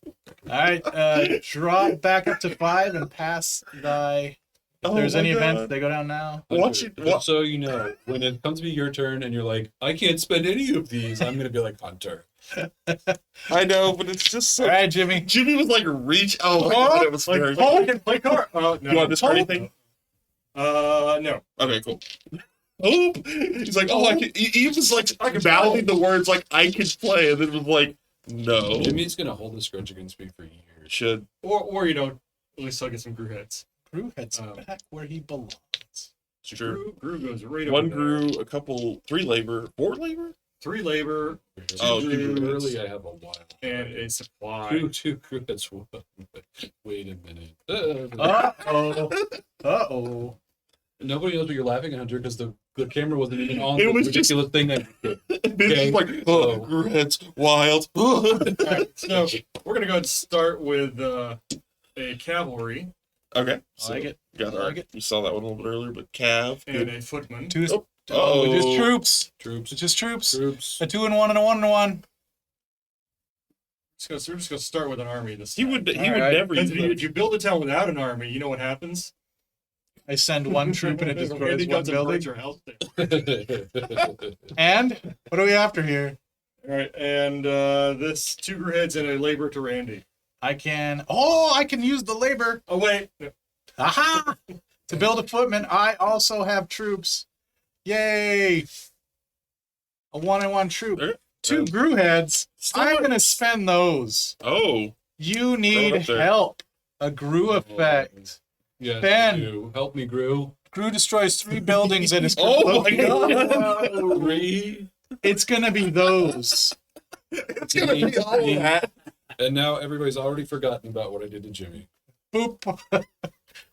All right, drop back up to 5 and pass thy. If Oh there's my any events, God. they go down now. Watch it. Just so you know, when it comes to be your turn and you're like, I can't spend any of these, I'm gonna be like, Hunter. I know, but it's just so. All right, Jimmy. Jimmy was like reach. Oh my God, it was Like, scary. oh, I can play card. No. You want to discard anything? No. Okay, cool. Oh, he's like, oh, I can. He was like mouthing the words like I can play, and then was like, no. Jimmy's gonna hold this grudge against me for years. Should. Or at least I'll get some Groo heads. Groo heads Oh. back where he belongs. Sure. Groo goes right One over there. Groo, a couple, 3 labor, 4 labor. 3 labor, Oh, two two Groos, Early, I have a while. and a supply. Two that's one. Wait a minute. Uh-oh. Uh-oh. Nobody knows what you're laughing at, Hunter, because the camera wasn't even on It the was just- ridiculous thing that you did. It's just like, oh, Groo heads, wild. Alright, so we're gonna go ahead and start with a cavalry Okay. I So, like it. got I our, like it. you saw that one a little bit earlier, but Cav. and Good. a footman. Two. Oh. Oh, just Oh. troops. Troops. It's just troops. Troops. A 2 and 1 and a 1 and 1. So we're just gonna start with an army this He time. would Alright. never Because use if you build a town without an army, you know what happens? I send one troop and it destroys Randy one comes and burns building. your house down. And what are we after here? All right, and this 2 Groo heads and a labor to Randy. I can. Oh, I can use the labor. Oh wait, Aha! To build a footman, I also have troops. Yay! A 1 and 1 troop. There. 2 Groo heads. Still I'm not- gonna spend those. Oh, You need up there. help. A Groo effect. Yes, Ben. you do. Help me, Groo. Groo destroys 3 buildings at his Oh my location. God. 3. It's gonna be those. it's gonna be all that. And now everybody's already forgotten about what I did to Jimmy. Boop.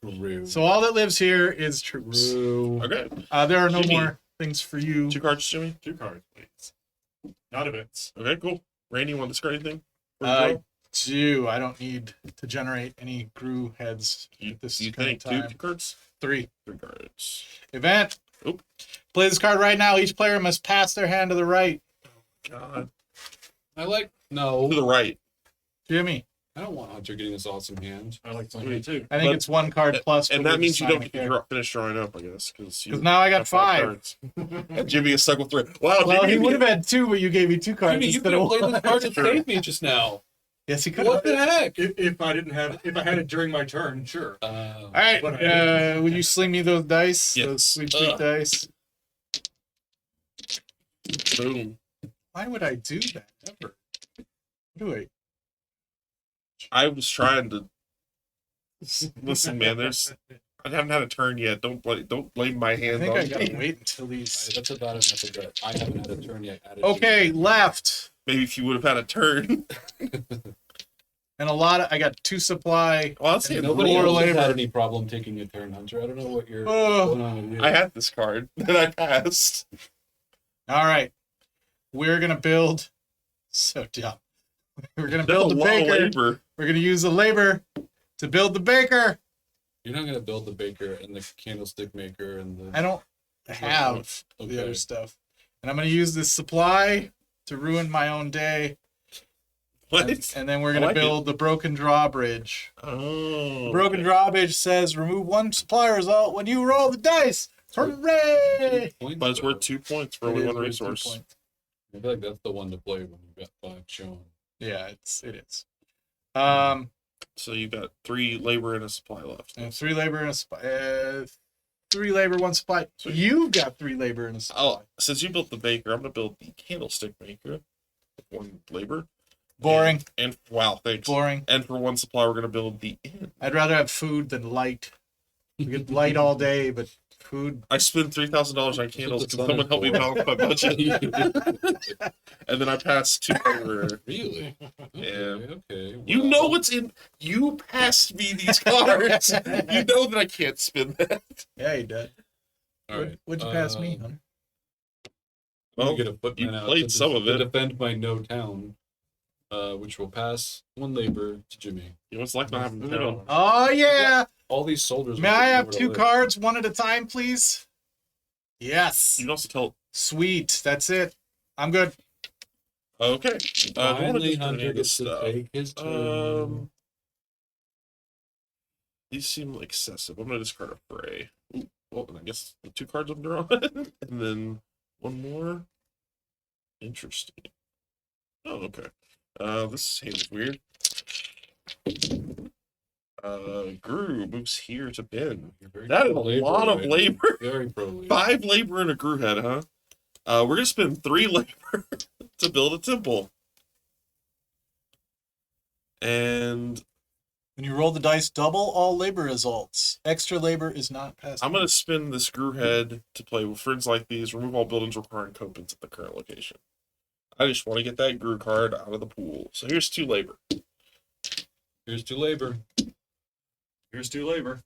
Groo. So all that lives here is troops. Groo. Okay. There are no Jimmy. more things for you. 2 cards, Jimmy. 2 cards, please. Not events. Okay, cool. Randy, you want to discard anything? For I Groo? do. I don't need to generate any Groo heads you at this you current think time. 2 cards? 3. 3 cards. Event. Oop. Play this card right now. Each player must pass their hand to the right. God. I like. To No. the right. Jimmy. I don't want Hunter getting this awesome hand. I like playing it too. I think But- it's 1 card plus. And but that we're means just you don't signing get it to there. finish drawing up, I guess. Because now I got have 5. cards. And Jimmy is stuck with 3. Wow, Well, Jimmy, he would have had 2, but you gave me 2 cards Jimmy, you instead could of have played 1. this card to save me just now. Yes, he could What have. the heck? If I had it during my turn, sure. All right. But I Will you sling me those dice? Yes. Those sweet, sweet dice. Boom. Why would I do that? Ever? Do I? I was trying to listen, man. I haven't had a turn yet. Don't blame my I hand think on I gotta me. wait until these. That's about enough of that. I haven't had a turn yet. Added to Okay, it. left. Maybe if you would have had a turn. And a lot of. I got 2 supply. Well, I'll say Nobody More else has labor. had any problem taking a turn, Hunter. I don't know what you're Oh. going on with you. I had this card that I passed. All right. We're gonna build. So dumb. We're gonna That's build a the lot of baker. labor. We're gonna use the labor to build the baker. You're not going to build the baker and the candlestick maker and the. I don't have the Okay. other stuff, and I'm gonna use this supply to ruin my own day. What? And then we're I gonna like it. build the broken drawbridge. Oh. Broken drawbridge says remove 1 supply result when you roll the dice. Hooray! Points, But it's though. worth 2 points for It only is 1 worth 2 resource. points. I feel like that's the one to play when you've got 5 shown. Yeah, it is. So you got 3 labor and a supply left. And 3 labor and a supply. 3 labor, 1 supply. So- You've got 3 labor and a supply. Oh, since you built the baker, I'm gonna build the candlestick maker. With 1 labor. Boring. And wow, thanks. Boring. And for 1 supply, we're gonna build the inn. I'd rather have food than light. We get light all day, but food. I spent $3,000 on candles. That's Can what the someone help me sun balance my budget? And then I passed 2 labor. Really? Yeah. Okay. You well, know what's in. You passed me these cards. You know that I can't spin that. Yeah, you did. All right. What'd you pass me, huh? I'm Well, gonna get a footman you out played to some of it. defend my no town, which will pass 1 labor to Jimmy. You know, it's like not having a town. Oh, yeah. All these soldiers. May will I know have where to 2 live. cards, 1 at a time, please? Yes. You can also tell. Sweet. That's it. I'm good. Okay. Do I want to Finally, discard any Hunter of this gets to stuff? take his turn. These seem excessive. I'm gonna discard a Fray. Ooh, well, I guess the 2 cards I'm drawing, and then 1 more. Interesting. Oh, okay. This hand is weird. Groo moves here to Ben. You're very That is a pro-labor lot of right now. labor. Very pro-labor. 5 labor and a Groo head, huh? We're gonna spend 3 labor to build a temple. And When you roll the dice, double all labor results. Extra labor is not passed. I'm gonna spin this Groo head to play with friends like these. Remove all buildings requiring copens at the current location. I just want to get that Groo card out of the pool. So here's 2 labor. Here's to labor. Here's to labor.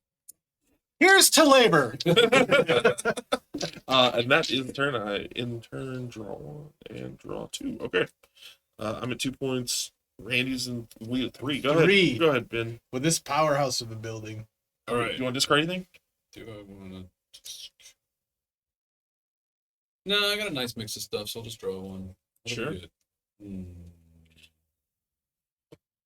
Here's to labor. And that is the turn. I in turn draw 1 and draw 2. Okay. I'm at 2 points. Randy's in lead at 3. Go 3. ahead. Go ahead, Ben. With this powerhouse of a building. All right. You want to discard anything? Do I want to? No, I got a nice mix of stuff, so I'll just draw 1. That'll Sure. be good.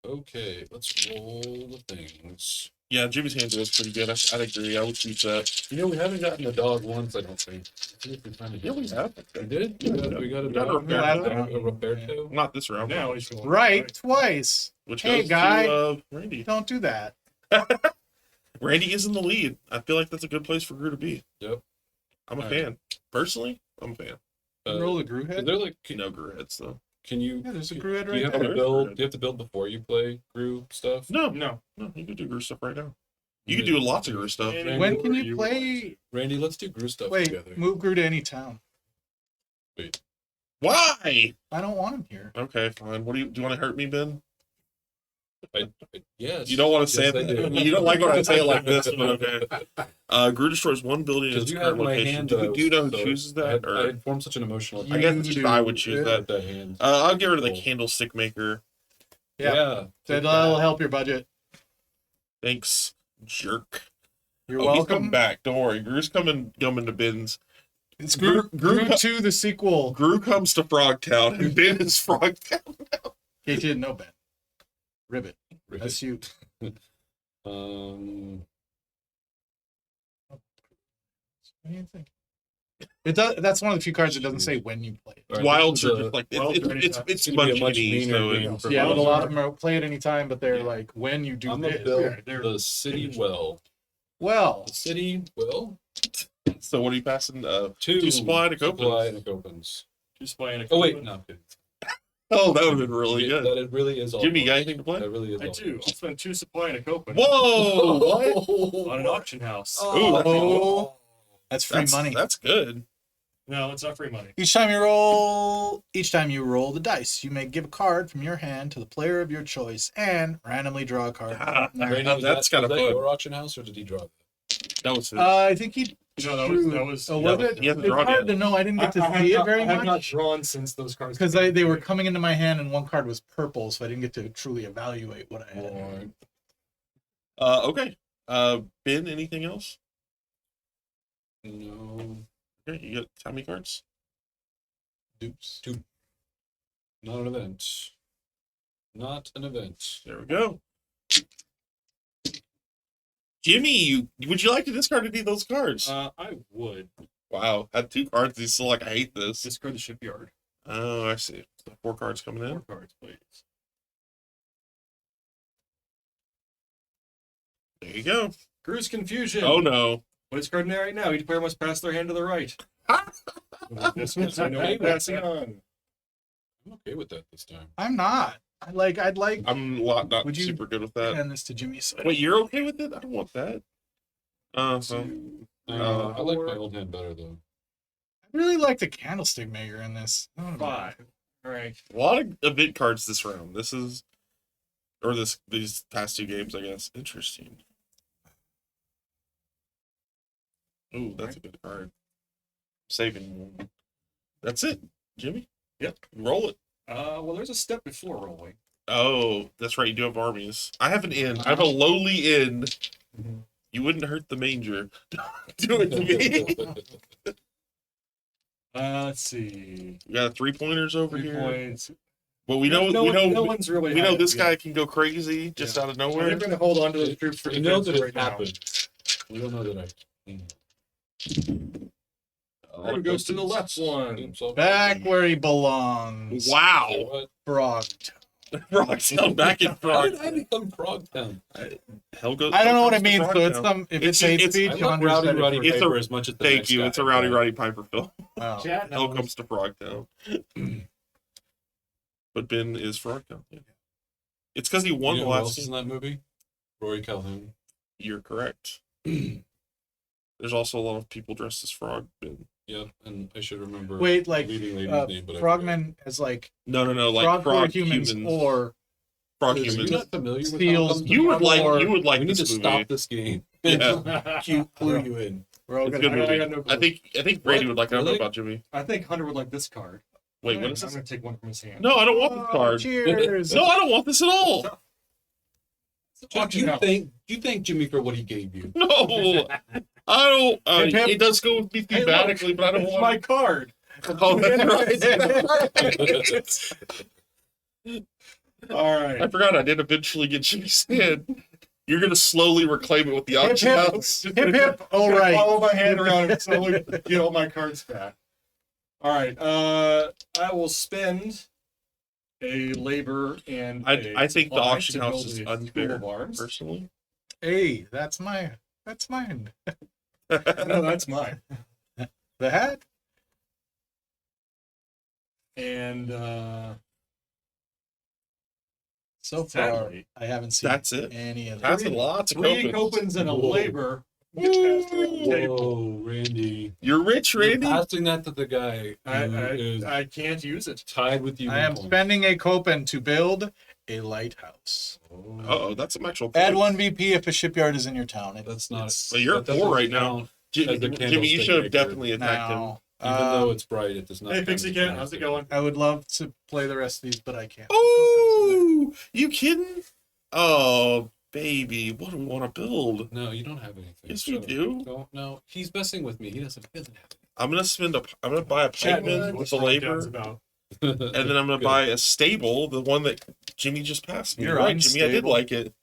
Okay, let's roll the things. Yeah, Jimmy's hand is pretty good. I'd agree. I would choose that. You know, we haven't gotten a dog once, I don't think. I think we finally Yeah, we have. We did? We got a We got dog. Roberto. A Roberto. Not this round. Now he's going Right, twice. Which Hey, goes guy. to Randy. Don't do that. Randy is in the lead. I feel like that's a good place for Groo to be. Yep. I'm a All fan. Personally, I'm a fan. Roll a Groo Is head. there like No Groo heads, though. can you Yeah, there's a Groo head do you right have there. to build do you have to build before you play Groo stuff? No, No. you can do Groo stuff right now. You can do lots of Groo stuff. Any When can order you would play? Randy, let's do Groo stuff Wait, together. move Groo to any town. Why? I don't want him here. Okay, fine. What do you want to hurt me, Ben? Yes. You don't want to say Yes, I do. it. You don't like when I say it like this, but okay. Groo destroys 1 building in Because its you current have my location. hand. Do you know who so chooses I that? had, Or I had formed such an emotional. I guess it's just I would choose that. that hand. I'll get rid of the Cool. candlestick maker. Yeah. take That'll that. help your budget. Thanks, jerk. You're He's coming welcome. back. Don't worry. Groo's coming to Ben's. It's Groo, Groo- Groo 2, the sequel. Groo comes to Frogtown, and Ben is Frogtown. You didn't know, Ben. Ribbit. Ribbit. That's you. Um, What do you think? It does. That's one of the few cards that doesn't say when you play it. all right, Wilds this are is just like Wilds are it's it's gonna be a much munchkiny, meaner so game it's- for Yeah, but a Wilds. lot of them are play at any time, but they're like when you do I'm gonna this. build they're the city well. Well, The city well. So what are you passing? 2 supply and a Copens. Supply and a Copens. just playing a Oh wait, no, I'm kidding. Oh, that would have been really Yeah, good. That it really is all. Jimmy, you got points. anything to play? That really is. I all do. I'll points. spend 2 supply and a copen Whoa! What? on an auction house. oh, that's free That's money. That's good. No, it's not free money. Each time you roll the dice, you may give a card from your hand to the player of your choice and randomly draw a card. Ah, Randy, that's was kind of that fun. your auction house, or did he draw that? That was it. I think he. No, that was. Oh, yeah, was it? he hasn't It's drawn hard yet. to know. I didn't get to I see have it very I have not much drawn since those cards. because they were coming into my hand and one card was purple, so I didn't get to truly evaluate what I had. Or Okay. Ben, anything else? no, Okay, you got how many cards? Dupes. not an event. Not an event. There we go. Jimmy, would you like to discard any of those cards? I would Wow, had 2 cards. He's still like, I hate this. discard the shipyard. Oh, I see. So 4 cards coming 4 in. cards, please. There you go. Groo's confusion. Oh no. What is card in there right now? Each player must pass their hand to the right. This one's I know I'm passing on. I'm okay with that this time. I'm not. I'd like. I'm not Would you super good with that. hand this to Jimmy. So Wait, you're okay with it? I don't want that. So I like my old hand better though. I really like the candlestick maker in this. I don't know. 5. All right. a lot of event cards this round. These past 2 games, I guess. Interesting. Ooh, that's a good card. Saving one. That's it, Jimmy. Yep. Roll it. Well, there's a step before rolling. Oh, that's right. You do have armies. I have an inn. I have a lowly inn. Mm-hmm. You wouldn't hurt the manger. Do it to me. Let's see. You got 3 pointers over 3 here. points. But we know no one's really we know had it this yet. guy can go crazy just out of So nowhere. they're going to hold on to those troops for We know defense that right it now. happened. We don't know that I can. There it goes to the left one. Back where he belongs. Wow. What? Frog. Frogtown back in How Frog. did I become Frogtown? Hell goes. I don't know what hell it goes to means, so it's Frogtown. some. If It's- it's hate it's- speech, I you love Rowdy understand Roddy it. It's a- Piper as much as the Thank next you. guy, It's a Rowdy but- Roddy Piper film. Oh. Chat Hell knows. comes to Frogtown. But Ben is Frogtown. Yeah. It's because he won You the know who last else is in that movie? Rory Calhoun. You're correct. There's also a lot of people dressed as Frog. Ben. Yeah, and I should remember. Wait, like the leading lady's name, but I forget. frogmen as like No, like frog frog humans, or frog Are you humans. not familiar with Seals. how it comes You would from? like or- you would like We need this to movie. stop this game. Yeah. Clue you in. we're all It's a gonna. good movie. I got no clue. I think Brady What? would like it. I don't know Really? about Jimmy. I think Hunter would like this card. Wait, I'm what is this? going to take one from his hand. No, I don't want this Oh, card. cheers. No, I don't want this at all. Do you thank Jimmy for what he gave you? No, I don't. Hey, Pip. It does go with me Hey, look, thematically, but I don't it's want. my card. Oh, that's right. All right. I forgot I did eventually get Jimmy's hand. You're gonna slowly reclaim it with the auction hip. house. Just Hip, gonna- hip. just All gonna right. Follow my hand around and slowly get all my cards back. All right. I will spend a labor and I think the supply auction to house build is a tool unfair, of arms. personally. Hey, that's mine. No, that's mine. The hat. And So far, sadly, I haven't seen That's it. any of That's that. a lot of 3 copens. copens and a Whoa. labor. Get passed around the table. Whoa, Randy. You're rich, You're Randy. passing that to the guy who is I can't use it. tied with you. I am spending a copen to build a lighthouse. Oh, that's some actual. Add points. 1 VP if a shipyard is in your town. That's not. Well, you're that at 4 doesn't right now. count, as Jimmy, a you candlestick should have maker. definitely attacked him. Now, Even though it's bright, it does not. Hey, count Pixie as a Cat, how's it candlestick. going? I would love to play the rest of these, but I can't. Oh, you kidding? Oh, baby, what do we want to build? No, you don't have anything. Yes, Shut we up. do. Don't. No, he's messing with me. He doesn't have anything. I'm gonna buy a Chat pikeman knows with what a labor, Frogtown's about. and then I'm gonna Good. buy a stable, the one that Jimmy just passed me. You're Right, Jimmy, I did unstable. like it.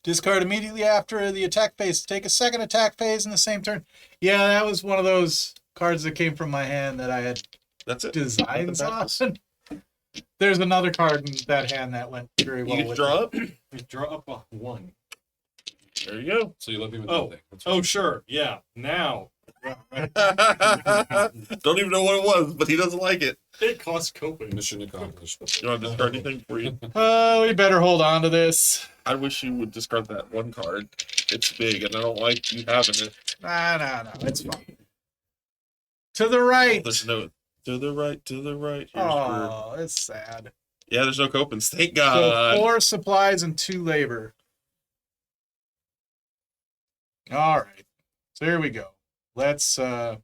Discard immediately after the attack phase. Take a second attack phase in the same turn. Yeah, that was one of those cards that came from my hand that I had That's it. designs That's on. There's another card in that hand that went very well You get with to draw it. up. You draw up a 1. There you go. So you left me with Oh. nothing. That's Oh, sure. Yeah. Now. Don't even know what it was, but he doesn't like it. It costs copens. mission accomplished. You want to discard anything for you? We better hold on to this. I wish you would discard that one card. It's big, and I don't like you having it. No, it's fine. To the right. There's no to the right, to the right. Here's your... Oh, it's sad. Yeah, there's no copens. Thank So God. 4 supplies and 2 labor. All right. So here we go. Let's we're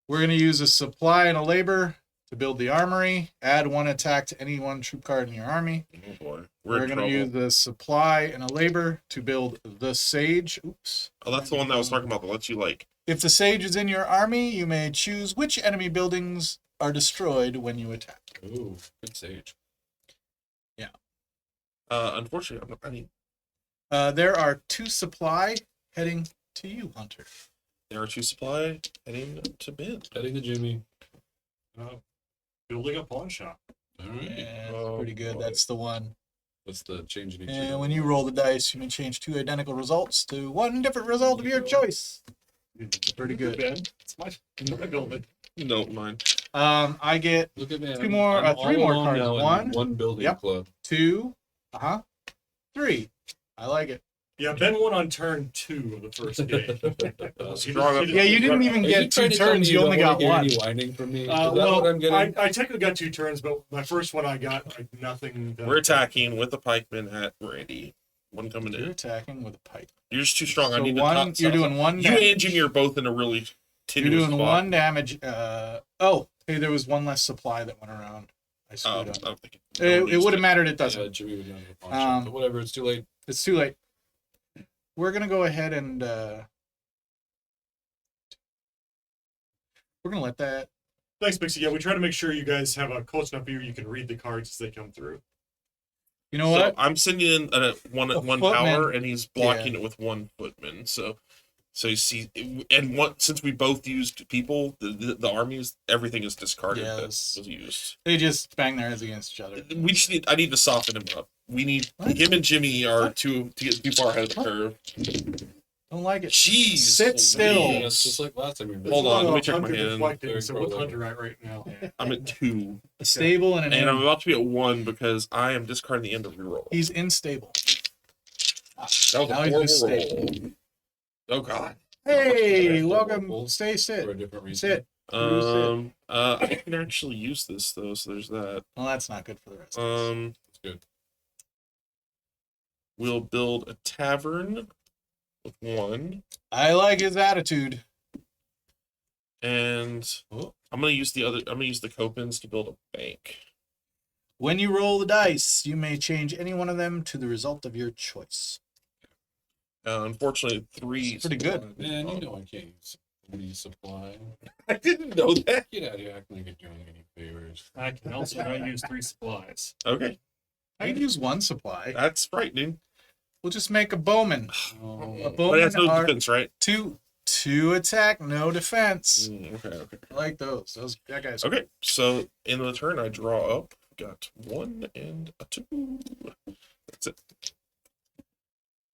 going to use a supply and a labor to build the armory. Add 1 attack to any 1 troop card in your army. Oh boy, We're in going to trouble. use the supply and a labor to build the sage. Oops. Oh, that's the one that I was talking about that lets you like. If the sage is in your army, you may choose which enemy buildings are destroyed when you attack. Ooh, good sage. Unfortunately, There are 2 supply heading to you, Hunter. there are 2 supply heading to Ben. Heading to Jimmy. Building a pawn shop. All right. Yeah, Oh, pretty good. boy. That's the one. What's the change in each? And when you roll the dice, you may change 2 identical results to 1 different result of your choice. Pretty good. Ben, it's my building. No, mine. I get Look at me. 2 more, I'm 3 all more alone cards. now in 1, one building Yep. club. 2, 3. I like it. Yeah, Ben won on turn 2 of the first game. Strong up. Yeah, you didn't even Are get 2 trying to tell me turns. You don't only wanna got hear 1. Any whining from me? Is that Well, what I'm getting? I technically got 2 turns, but my first one I got like nothing. We're attacking with the pikeman at Randy. One coming You're in. attacking with a pike. You're just too strong. I So need to 1, top you're some. doing 1 You damage. and Jimmy are both in a really You're tenuous doing spot. 1 damage. Oh, hey, there was 1 less supply that went around. I I screwed up. don't think It would have mattered. It doesn't. Yeah, Jimmy would not have a pawn shop, but whatever. It's too late. It's too late. We're gonna go ahead and we're gonna let that Thanks, Mixie. Yeah, we try to make sure you guys have a close enough view you can read the cards as they come through. You know So what? I'm sending in one footman. power, and he's blocking it with one footman. So you see, and since we both used people, the armies, everything is discarded that Yes. was used. They just bang their heads against each other. We just need. I need to soften him up. We need What? him and Jimmie are What? to get too far ahead of the What? curve. Don't like it. Jeez, Sit still. Louise. It's just like last time we Hold on, let me check my Hunter hand. deflecting, so Very what's cool. Hunter at right now? I'm at 2, A stable and an and I'm in. about to be at 1 because I am discarding the end of reroll. He's unstable. That was a Now he's horrible just roll. Oh god. Hey, Okay, welcome. we'll- Stay for a sit. different reason. Sit. I can actually use this though, so there's that. Well, that's not good for the rest of us. That's good. We'll build a tavern with 1, I like his attitude. and Oh. I'm gonna use the Copens to build a bank. When you roll the dice, you may change any one of them to the result of your choice. Unfortunately, 3. It's pretty good. Man, you know I can't use resupply. I didn't know that. Get out of here acting like you're doing any favors. I can also not use 3 supplies. Okay, I can use one supply. that's frightening. We'll just make a bowman. A Oh, But it has bowman no are defense, right? two attack, no defense. Okay. I like those. That guy's Okay, so in the turn I draw up. Got 1 and a 2. That's it.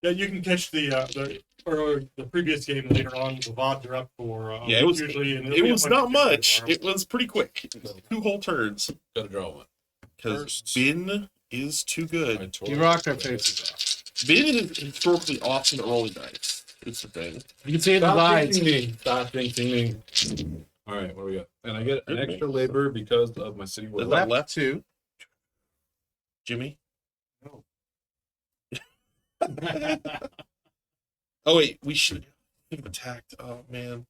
Yeah, you can catch the previous game later on. The VODs are up for Yeah, it was- usually. And It was not much. It was pretty quick. 2 whole turns. gotta draw one. Because First. Ben is too I good. totally You rocked our forgot. faces off. Ben is historically awesome at rolling dice. It's the thing. You can see it in the Stop vibes. thinking me. Stop thinking me. All right, what do we got? And I get an extra labor because of my city Is work. that Left left, 2. Jimmie? No. Oh wait, we should have attacked. Oh man.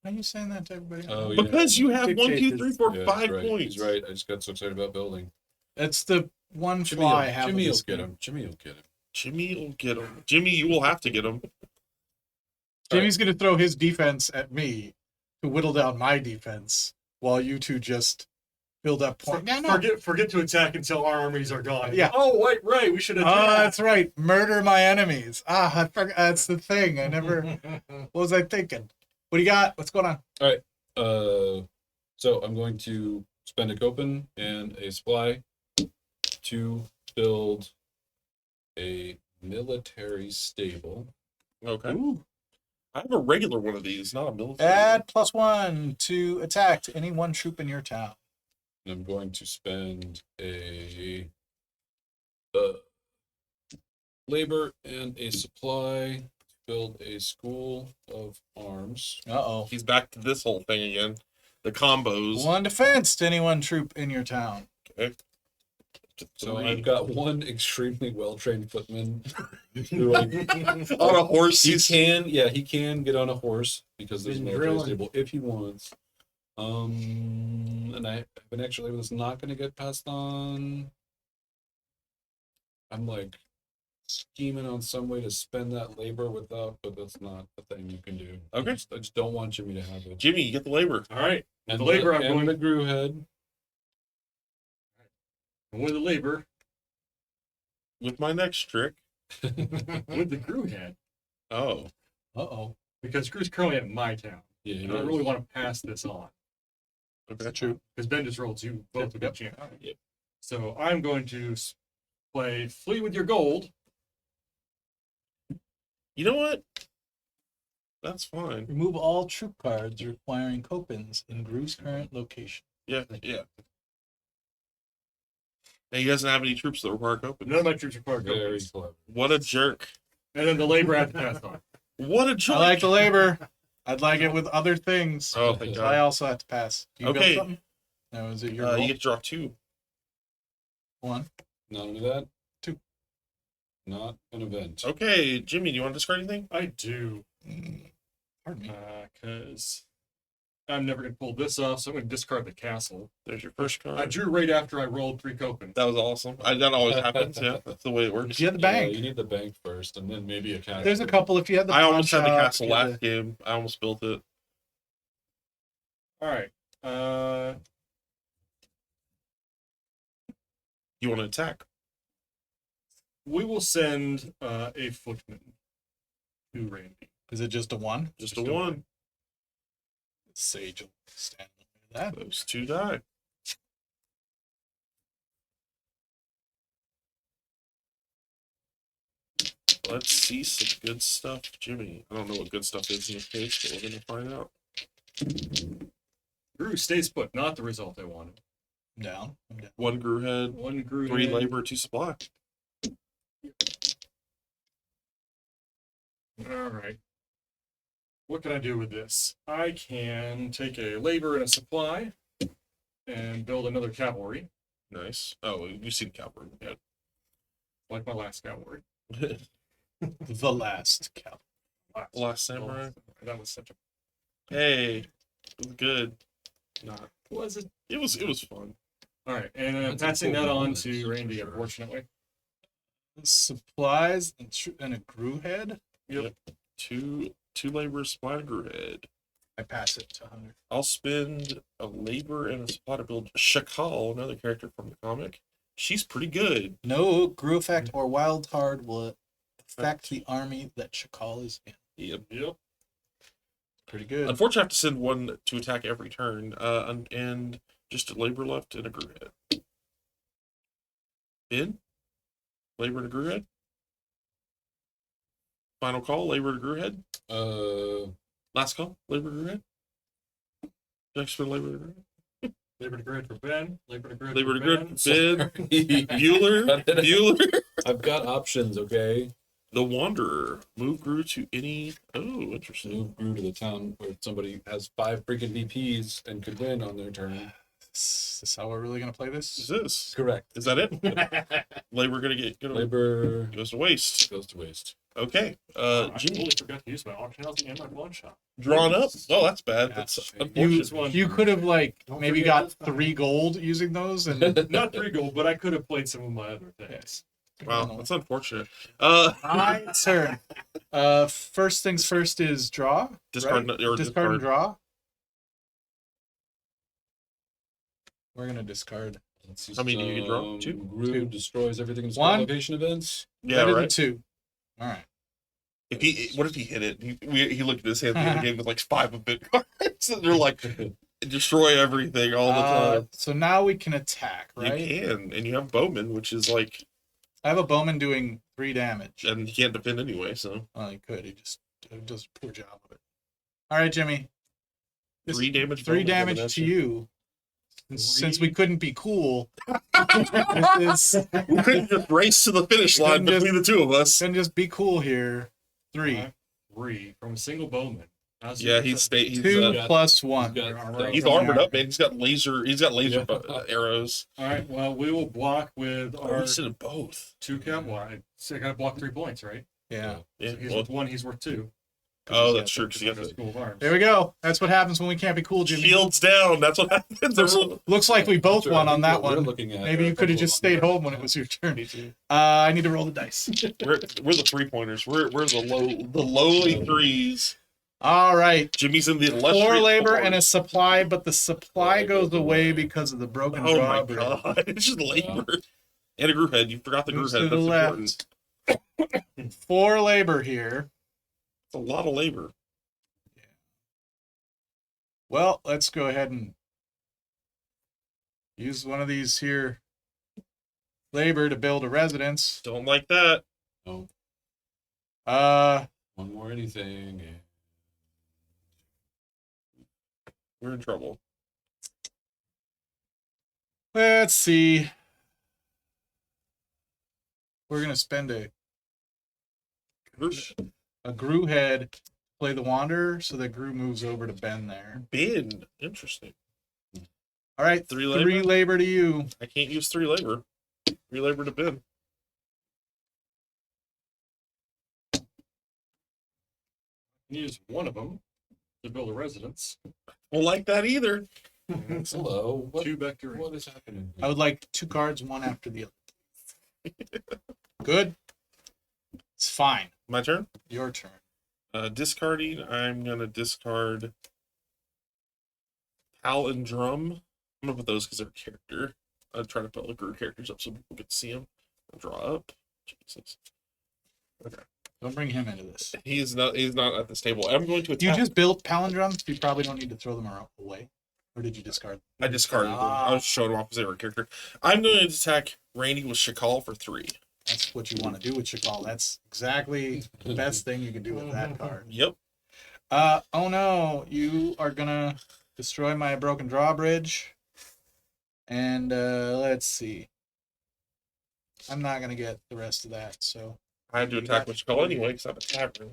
Why are you saying that to everybody? Oh, yeah. Because you have 1, 2, 3, 4, Yeah, 5 he's right. points. He's right. I just got so excited about building. That's the one Jimmie flaw I have. with Jimmie will this get game. him. Jimmie will get him. Jimmie will get him. Jimmie, you will have to get him. Jimmy's going to throw his defense at me to whittle down my defense while you two just build up point. Yeah, no. Forget to attack until our armies are gone. Yeah. Oh, right. We should Oh, attack. that's right. Murder my enemies. I forgot. That's the thing. I never. What was I thinking? What do you got? What's going on? So I'm going to spend a copen and a supply to build a military stable. Okay. I have a regular one of these, not a military. Add +1 to attack to any one troop in your town. And I'm going to spend a labor and a supply to build a school of arms. Uh-oh. He's back to this whole thing again. The combos. 1 defense to any one troop in your town. Okay. So 3. I've got one extremely well-trained footman who on a horse. he can get on a horse because there's Been a military drilling. stable if he wants. And I have an extra labor that's not going to get passed on. I'm like scheming on some way to spend that labor without, but that's not the thing you can do. Okay. I just don't want Jimmie to have it. Jimmie, you get the labor. All right. And the labor, I'm and going the Groo head. with the labor With my next trick. with the Groo head Oh. Uh-oh. because Groo's currently at my town. Yeah, And I don't really want to pass this on Okay. because Ben just rolled you both with a chance. Yep. So I'm going to play Flee with Your Gold. You know what? That's fine. Remove all troop cards requiring copens in Groo's current location. Yeah. And he doesn't have any troops that require None copens. of my troops require very Gold. clever. What a jerk. And then the labor I have to pass on. What a jerk. I like the labor. I'd like it with other things. Oh, thank I God. also have to pass. You build Okay. something? No, is it your You roll? get to draw 2. 1. Not only that, 2. not an event. Okay, Jimmie, do you want to discard anything? I do. Pardon me. Because I'm never going to pull this off, so I'm going to discard the castle. There's your first card. I drew right after I rolled 3 Copens. That was awesome. That always happens. Yeah, that's the way it works. If you had the Yeah, bank, you need the bank first, and then maybe a cash. there's a couple. If you had the I almost pawn had the shop, castle you had last game. I almost built it. All right. You want to attack? We will send a footman to Randy. Is it just a one? Just a Just a one. Sage will stand with that. Those two die. Let's see some good stuff, Jimmy. I don't know what good stuff is in this case, but we're gonna find out. Groo stays put, not the result I wanted. I'm down. I'm down. One Groo head, One Groo 3 head. labor, 2 supply. All right. What can I do with this? I can take a labor and a supply and build another cavalry, Nice. Oh, you see the cavalry. Yeah. like my last cavalry. The last cow. Last Samurai. That was such a. Hey, it was good. Not. Was it? It was fun. All right, and I'm That's a passing cool that on bonus, to for Randy, sure. unfortunately. Supplies and a Groo head. Yep. Two labor, supply, and Groo head. I pass it to Hunter. I'll spend a labor and a supply to build Shakal, another character from the comic. She's pretty good. No Groo effect or wild card will affect the army that Shakal is in. Yep. Yep. Pretty good. Unfortunately, I have to send one to attack every turn, and just a labor left and a Groo head. Ben? Labor and a Groo head? Final call, labor and a Groo head? Last call, labor and a Groo head? Did I spend labor and a Groo head? Labor to grid for Ben. Labor to grid Labor for to Ben. Grid, Ben, Bueller, I've got options, okay? the Wanderer. Move Groo to any. Oh, interesting. Move Groo to the town where somebody has 5 freaking VPs and could win on their turn. Is this how we're really gonna play Is this? this? Correct. Is that it? Labor gonna Labor goes to waste. goes to waste. Okay. I Jimmy, totally forgot to use my auction house and my one shot. drawn up. Oh, that's bad. Yeah. That's You, unfortunate. you could have Don't maybe forget got this 3 gold using those and Not 3 gold, but I could have played some of my other things. Wow, that's unfortunate. my turn. First things first is draw. Discard right? or Discard and draw. We're gonna discard. Let's see How many do you get drawn? 2? Groo Two. destroys everything in One. location events. Yeah, Better than right. 2. All right. What if he hit it? He looked at his hand the other game with like 5 of bit cards, and they're like destroy everything all the time. So now we can attack, You right? can, and you have Bowman, which is like, I have a bowman doing 3 damage. and he can't defend anyway. So Well, he could. He just does a poor job of it. All right, Jimmy. 3 damage. 3 Bowman coming damage at to you. Since we couldn't be cool, this is, We couldn't just race to the finish We line couldn't between the two of us. can just be cool here. 3. 3 from a single bowman. How's Yeah, your he's percent? he's 2 got- plus 1. he's armored up, man. He's got laser arrows. All right. Well, we will block with Oh, our he's in both. 2 cap. Well, I gotta block 3 points, right? Yeah. Yeah. So he's Well, worth 1. He's worth 2. oh, that's true. Because Because you of got the school of arms. There we go. That's what happens when we can't be cool, the Jimmy. shields down. That's what happens. Looks like we both Sure, I won on think that what we're one. looking at Maybe are you a could have couple just of stayed unfair home when it was your turn. opportunities. I need to roll the dice. We're the 3-pointers. We're the lowly 3s. All right. Jimmy's in the illustrious 4 labor and a 4s. supply, but the supply goes away because of the broken Oh my drawbridge. god! It's just labor and a Groo head. You forgot the Groo Moves to head. the That's important. left. 4 labor here. It's a lot of labor. Well, let's go ahead and use one of these here labor to build a residence. Don't like that. No, Uh, one more anything. And We're in trouble. let's see. We're gonna spend a Groo head, play the Wanderer, so that Groo moves over to Ben there. Ben, interesting. All right, 3 3 labor. labor to you. I can't use 3 labor. 3 labor to Ben. Use one of them to build a residence. Won't like that either. hello, what, 2 back to ring. what is happening? I would like 2 cards, one after the other. Good. It's fine. My turn. Your turn. Discarding. I'm gonna discard Palindrome. I'm gonna put those because they're a character. I'm trying to put the Groo characters up so people can see them. Draw up. Jesus. Okay. Don't bring him into this. He's not at this table. I'm going to attack. You just built palindromes. You probably don't need to throw them away. Or did you discard them? I discarded them. I was showing them off because they were a character. I'm going to attack Randy with Shakal for 3. That's what you want to do with Shakal. That's exactly the best thing you can do with that card. Yep. Oh no, you are gonna destroy my broken drawbridge. And let's see. I'm not gonna get the rest of that, so I had to attack with Shakal anyway because I'm a tavern.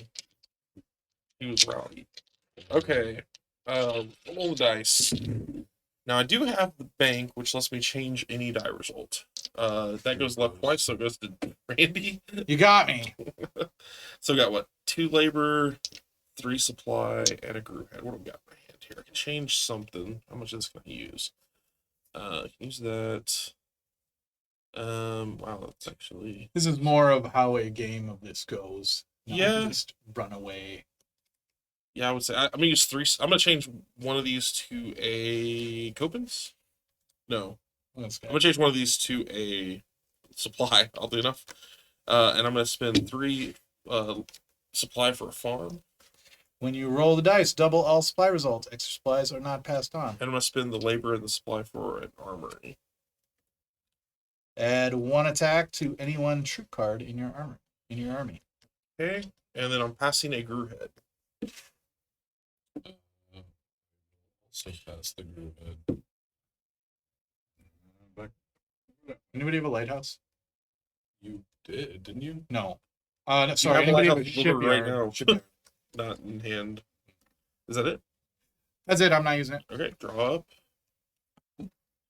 He was rowdy. Okay. Roll the dice. Now I do have the bank, which lets me change any die result. That goes left twice, so it goes to Randy. you got me. So we got what? 2 labor, 3 supply, and a Groo head. What do we got in my hand here? I can change something. How much of this can I use? I can use that. Wow, that's actually. This is more of how a game of this goes. Not Yeah. Just run away. Yeah, I would say I'm gonna use 3. I'm gonna change one of these to a Copens. No, Let's I'm go. gonna change one of these to a supply. Oddly enough, and I'm gonna spend 3 supply for a farm, When you roll the dice, double all supply results. Extra supplies are not passed on. and I'm gonna spend the labor and the supply for an armory. Add 1 attack to any 1 troop card in your army. Okay, and then I'm passing a Groo head. So pass the Groo head. Anybody have a lighthouse? You did, didn't you? No. No, You sorry. have a Anybody have a lighthouse delivered right shipyard? now. Shipyard. Not in hand. Is that it? That's it. I'm not using it. Okay, draw up.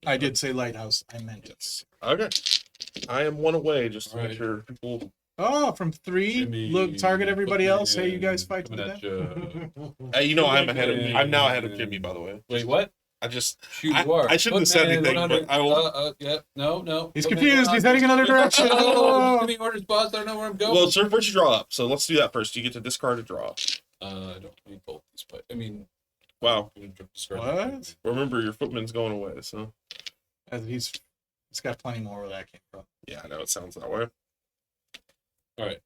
I did say lighthouse. I meant it. Yes. Okay. I am 1 away, just to make Alright. sure people. Oh, from 3. Jimmie, Look, target everybody put me else. Hey, you guys in, fight to the coming at death. ya. You know I'm ahead of. Okay. I'm now ahead of Jimmie, by the way. Wait, what? I just. Shoot, I- you are. I shouldn't have said Footman, anything, but 100. I will- Yeah, no. He's Footman, confused. He's heading another direction. Oh, giving orders, boss. I don't know where I'm going. Well, sir, first you draw up, so let's do that first. You get to discard a draw. I don't need both these, but I mean, Wow. I'm gonna discard What? Remember, your footman's going away, so. He's got plenty more where that came from. Yeah, I know it sounds that way. All right.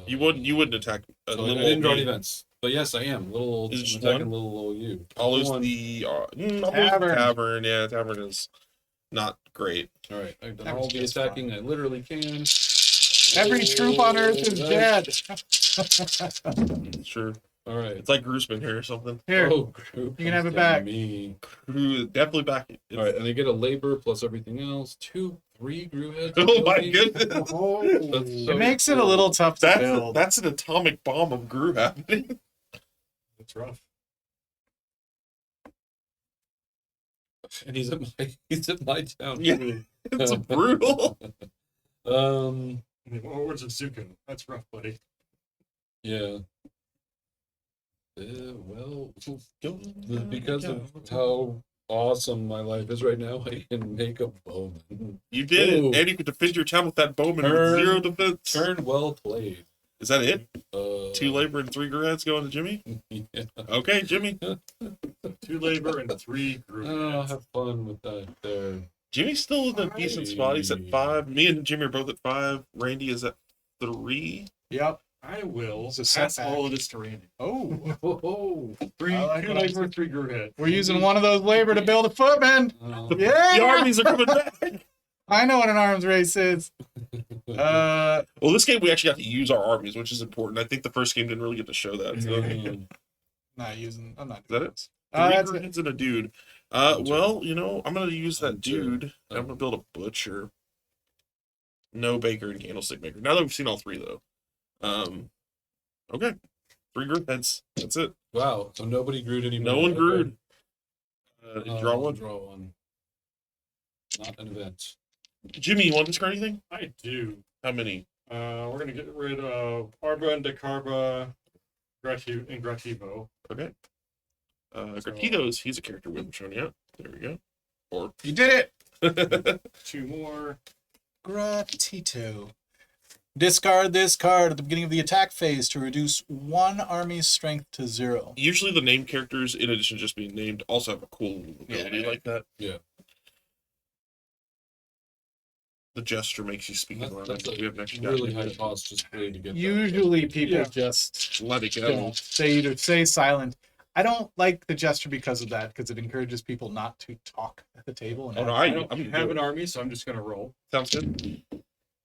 You wouldn't attack a So I little didn't old draw me. any events, but yes, I am. Little old. Is it I'm just attacking one? little old you. I'll lose One. the. I'll lose the Tavern. tavern. Yeah, tavern is not great. All right, I've done That all was the just attacking fine. I literally can. Every troop on Earth is dead. Sure. All right. It's like Groosman here or something. Here, Oh, Groo you can have comes it down to back. Me. Definitely back. All right, and I get a labor plus everything else. 2, 3 Groo heads. Oh my goodness. Oh, That's it so makes it a cool. little tough to build. That's an atomic bomb of Groo happening. It's rough. And he's at my town. Yeah. too. It's brutal. Um. What words of Zukin? That's rough, buddy. Yeah. Well, because of how awesome my life is right now, I can make a bowman. You did Ooh. it, and you could defend your town with that bowman with Turn- 0 defense. Turn well played. Is that it? 2 2 labor and 3 Groo heads going to Jimmie. Yeah. Okay, Jimmie. 2 labor and 3 group. Oh, have fun with that there. Jimmie's still in a decent spot. He's at 5. Me and Jimmie are both at 5. Randy is at 3. Yep. I will It's a pass setback. all of this to Randy. Oh, Oh, 3 I like 2 what I labor, 3 group head. we're using one of those labor to build a footman. oh. Yeah, The armies are coming back. I know what an arms race is. Well, this game we actually got to use our armies, which is important. I think the first game didn't really get to show that. So. Mm. Not using. I'm not. Is that doing it? this. 3 That's Groo it. heads and a dude. Well, I'm gonna use that Hunter. dude. And I'm gonna build a butcher. No baker and candlestick maker. Now that we've seen all 3 though. Okay. 3 Groo heads. That's it. Wow, so nobody grewed anymore. No one Okay. grewed. Draw I'll one. Draw one. Not an event. Jimmie, you want to discard anything? I do. How many? We're gonna get rid of Arba and Decarba, and Grativo. Okay. Gratitos, he's a character we haven't shown yet. There we go. You did it. 2 more. Gratito. Discard this card at the beginning of the attack phase to reduce one army's strength to 0. Usually the named characters, in addition to just being named, also have a cool ability Yeah. like that. Yeah. The gesture makes you speak in That's language. We have an a extra really guy. high cost just play to get that. Usually people Yeah. just Let it go. don't. They either say silent. I don't like the gesture because of that, because it encourages people not to talk at the table. And Oh, no, I I'm don't gonna have do an it. army, so I'm just gonna roll. Sounds good.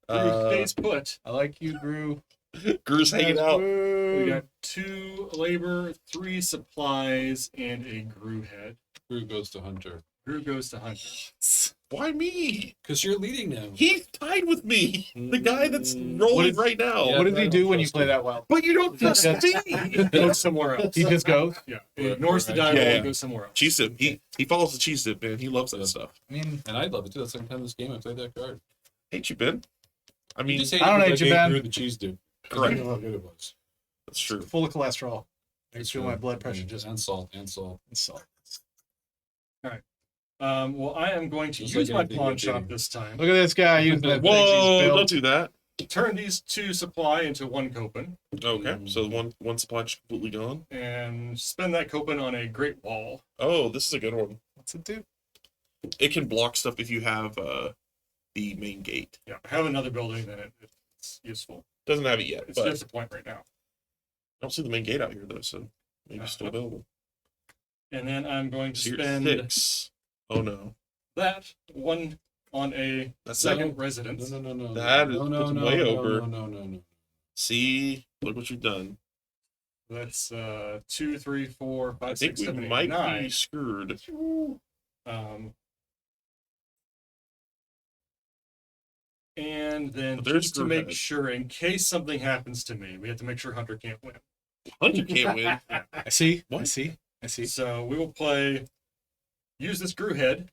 Stays put. I like you, Groo. Groo's hanging out. We got 2 labor, 3 supplies, and a Groo head. Groo goes to Hunter. Groo goes to Hunter. Why me? Because you're leading now. He's tied with me. The guy that's Mm. What rolling is- right now. Yeah, What does but I he don't do when you trust play him. that well? But you don't trust me. Goes somewhere else. He just goes. Yeah. He ignores the Yeah, die roll yeah. and goes somewhere else. Cheese dip. He follows the cheese dip, man. He loves that stuff. I mean, And I love it too. That's the second time this game I played that card. Hate you, Ben. I You mean, just hate I don't it hate because you, gave Ben. Groo the cheese dip. 'Cause Correct. I know how good it was. that's true. full of cholesterol. I It's feel true. my blood pressure just and salt and salt. salt. Well, I am going to Just use like my anything pawn you're shop dating. this time. Look at this guy using that Whoa! Biggsie's Don't do that. Turn these 2 supply into 1 Copen, Okay, so one supply is completely gone. and spend that Copen on a Great Wall. Oh, this is a good one. What's it do? It can block stuff if you have the main gate. Yeah, I have another building, then it's useful. Doesn't have it yet, It's but just a point right now. I don't see the main gate out here though, so maybe it's still available. And then I'm going to So you're spend 6. Oh no, that 1 on a that's second not. residence. No. That is- no, that's no, way no, over. No. See, look what you've done. That's 2, 3, 4, 5, I think 6, we 7, 8, might 9. be screwed. And then But there's just to Groo make head. sure, in case something happens to me, we have to make sure Hunter can't win. Hunter can't win. I see. I What? see. I see. So we will use this Groo head,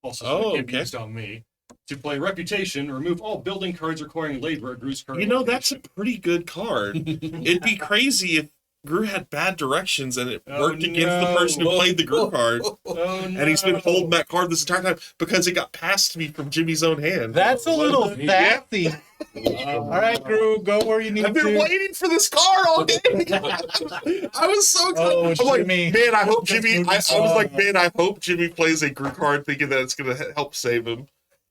also so Oh, it can't be okay. used on me, to play Reputation, remove all building cards requiring labor at Groo's current You know, that's a location. pretty good card. It'd be crazy if Groo had bad directions and it Oh, worked against the no. person who played the Groo card. Oh, no. And he's been holding that card this entire time because it got passed me from Jimmie's own hand. That's a little Yeah. sassy. All right, Groo, go where you need I've been to. waiting for this card all day. I was so excited. Oh, I'm like, Jimmie. man, I hope Jimmie. I was Oh. like, man, I hope Jimmie plays a Groo card thinking that it's going to help save him.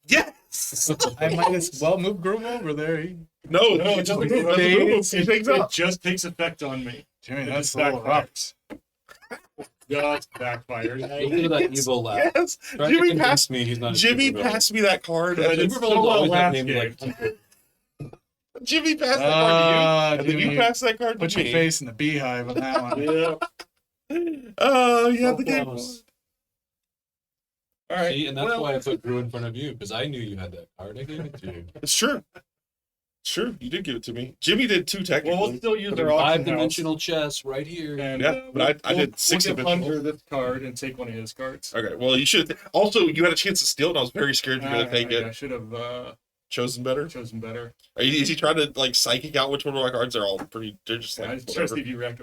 Yes. I might as well move Groo over there. No, No, he it just doesn't moves. move. He takes It up. just takes effect on me. Jimmy, It that's just a little rough. backfires. Just backfired. Look at that evil laugh. Yes. Trying to Jimmy convince passed. me he's not a Jimmy supervillain. passed me that card. I And did then so well Always last named game. like Jimmy passed that card to you. And then you Jimmy, passed that card to put your me. face in the beehive on that one. Yeah. Oh, you had the So game. close. All right. See, and that's well, why I put Groo in front of you, because I knew you had that card. I gave it to you. It's true. It's true. You did give it to me. Jimmy did too, technically. Well, we'll still use our auction house. Five-dimensional chess right here. And, Yeah, but I did we'll 6-dimensional. give Hunter this card and take one of his cards. Okay, well, you should. Also, you had a chance to steal, and I was very scared you were going to take I it. should have Chosen better. chosen better. Is he trying to, like, psychic out which one of my cards are all pretty. They're just I like. was trying to Whatever. see if you react.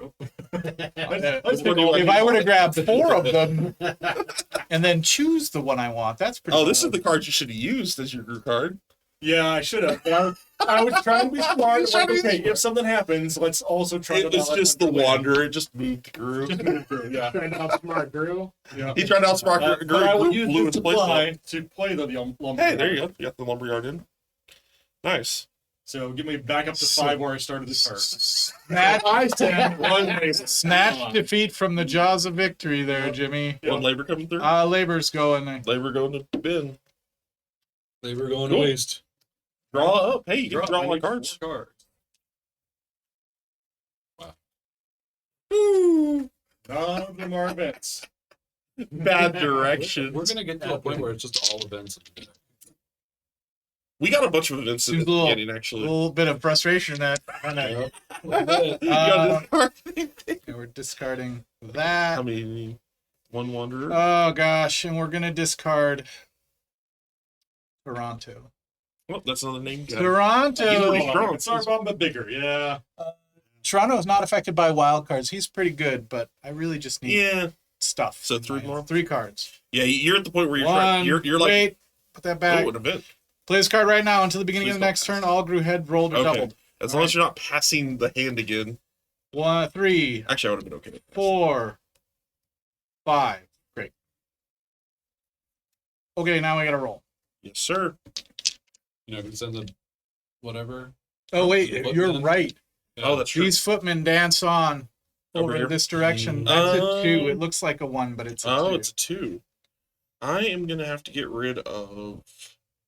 If I were to grab 4 of them and then choose the one I want, that's pretty Oh, this cool. is the card you should have used as your Groo card. Yeah, I should have. But I was trying to be smart. He's trying Like, to be okay, smart. if something happens, let's also try to. It was not let just the Hunter win. Wanderer. It just moved Groo. Just move through, yeah. Trying to outsmart Groo. Yeah. He tried to outsmart But I Groo. will Groo use blew this its place up. supply to play the lumber. Hey, there you go. You got the lumberyard in. Nice. So give me back up to 5 where I started the turn. Snatch, I said one snatch defeat from the jaws of victory there, Jimmy. One labor coming through. Labor's going. Labor going to bin. They were going Cool. to waste. Draw up. Hey, you can draw I my need cards. 4 cards. Ooh, None of them are events. bad direction. We're going to get to a point where it's just all events. We got a bunch of events in the Seems a little- beginning, A actually. little bit of frustration that. Yep. You got Okay, we're discarding that. I mean, one wanderer. Oh gosh, and we're gonna discard Toronto. Well, that's another name. guy. Toronto. He's pretty strong. It's our bomb, but bigger. Yeah. Toronto is not affected by wild cards. He's pretty good, but I really just need Yeah, stuff. So 3 more? 3 cards. yeah. You're at the point where you're One. trying. You're like, wait, put that back. oh, an event. Play this card right now until the beginning Please of the don't next pass. turn. All Groo head rolled or Okay. doubled. As long as you're not passing the hand again. 1, 3, Actually, I would have been okay with this. 4, 5. Great. Okay, now we gotta roll. Yes, sir. You know, I can send the whatever. Oh wait, Footmen. you're right. Yeah. Oh, that's true. These footmen dance on Over over here? in this direction. That's a 2. Oh. It looks like a 1, but it's a 2. Oh, it's a 2. I am gonna have to get rid of.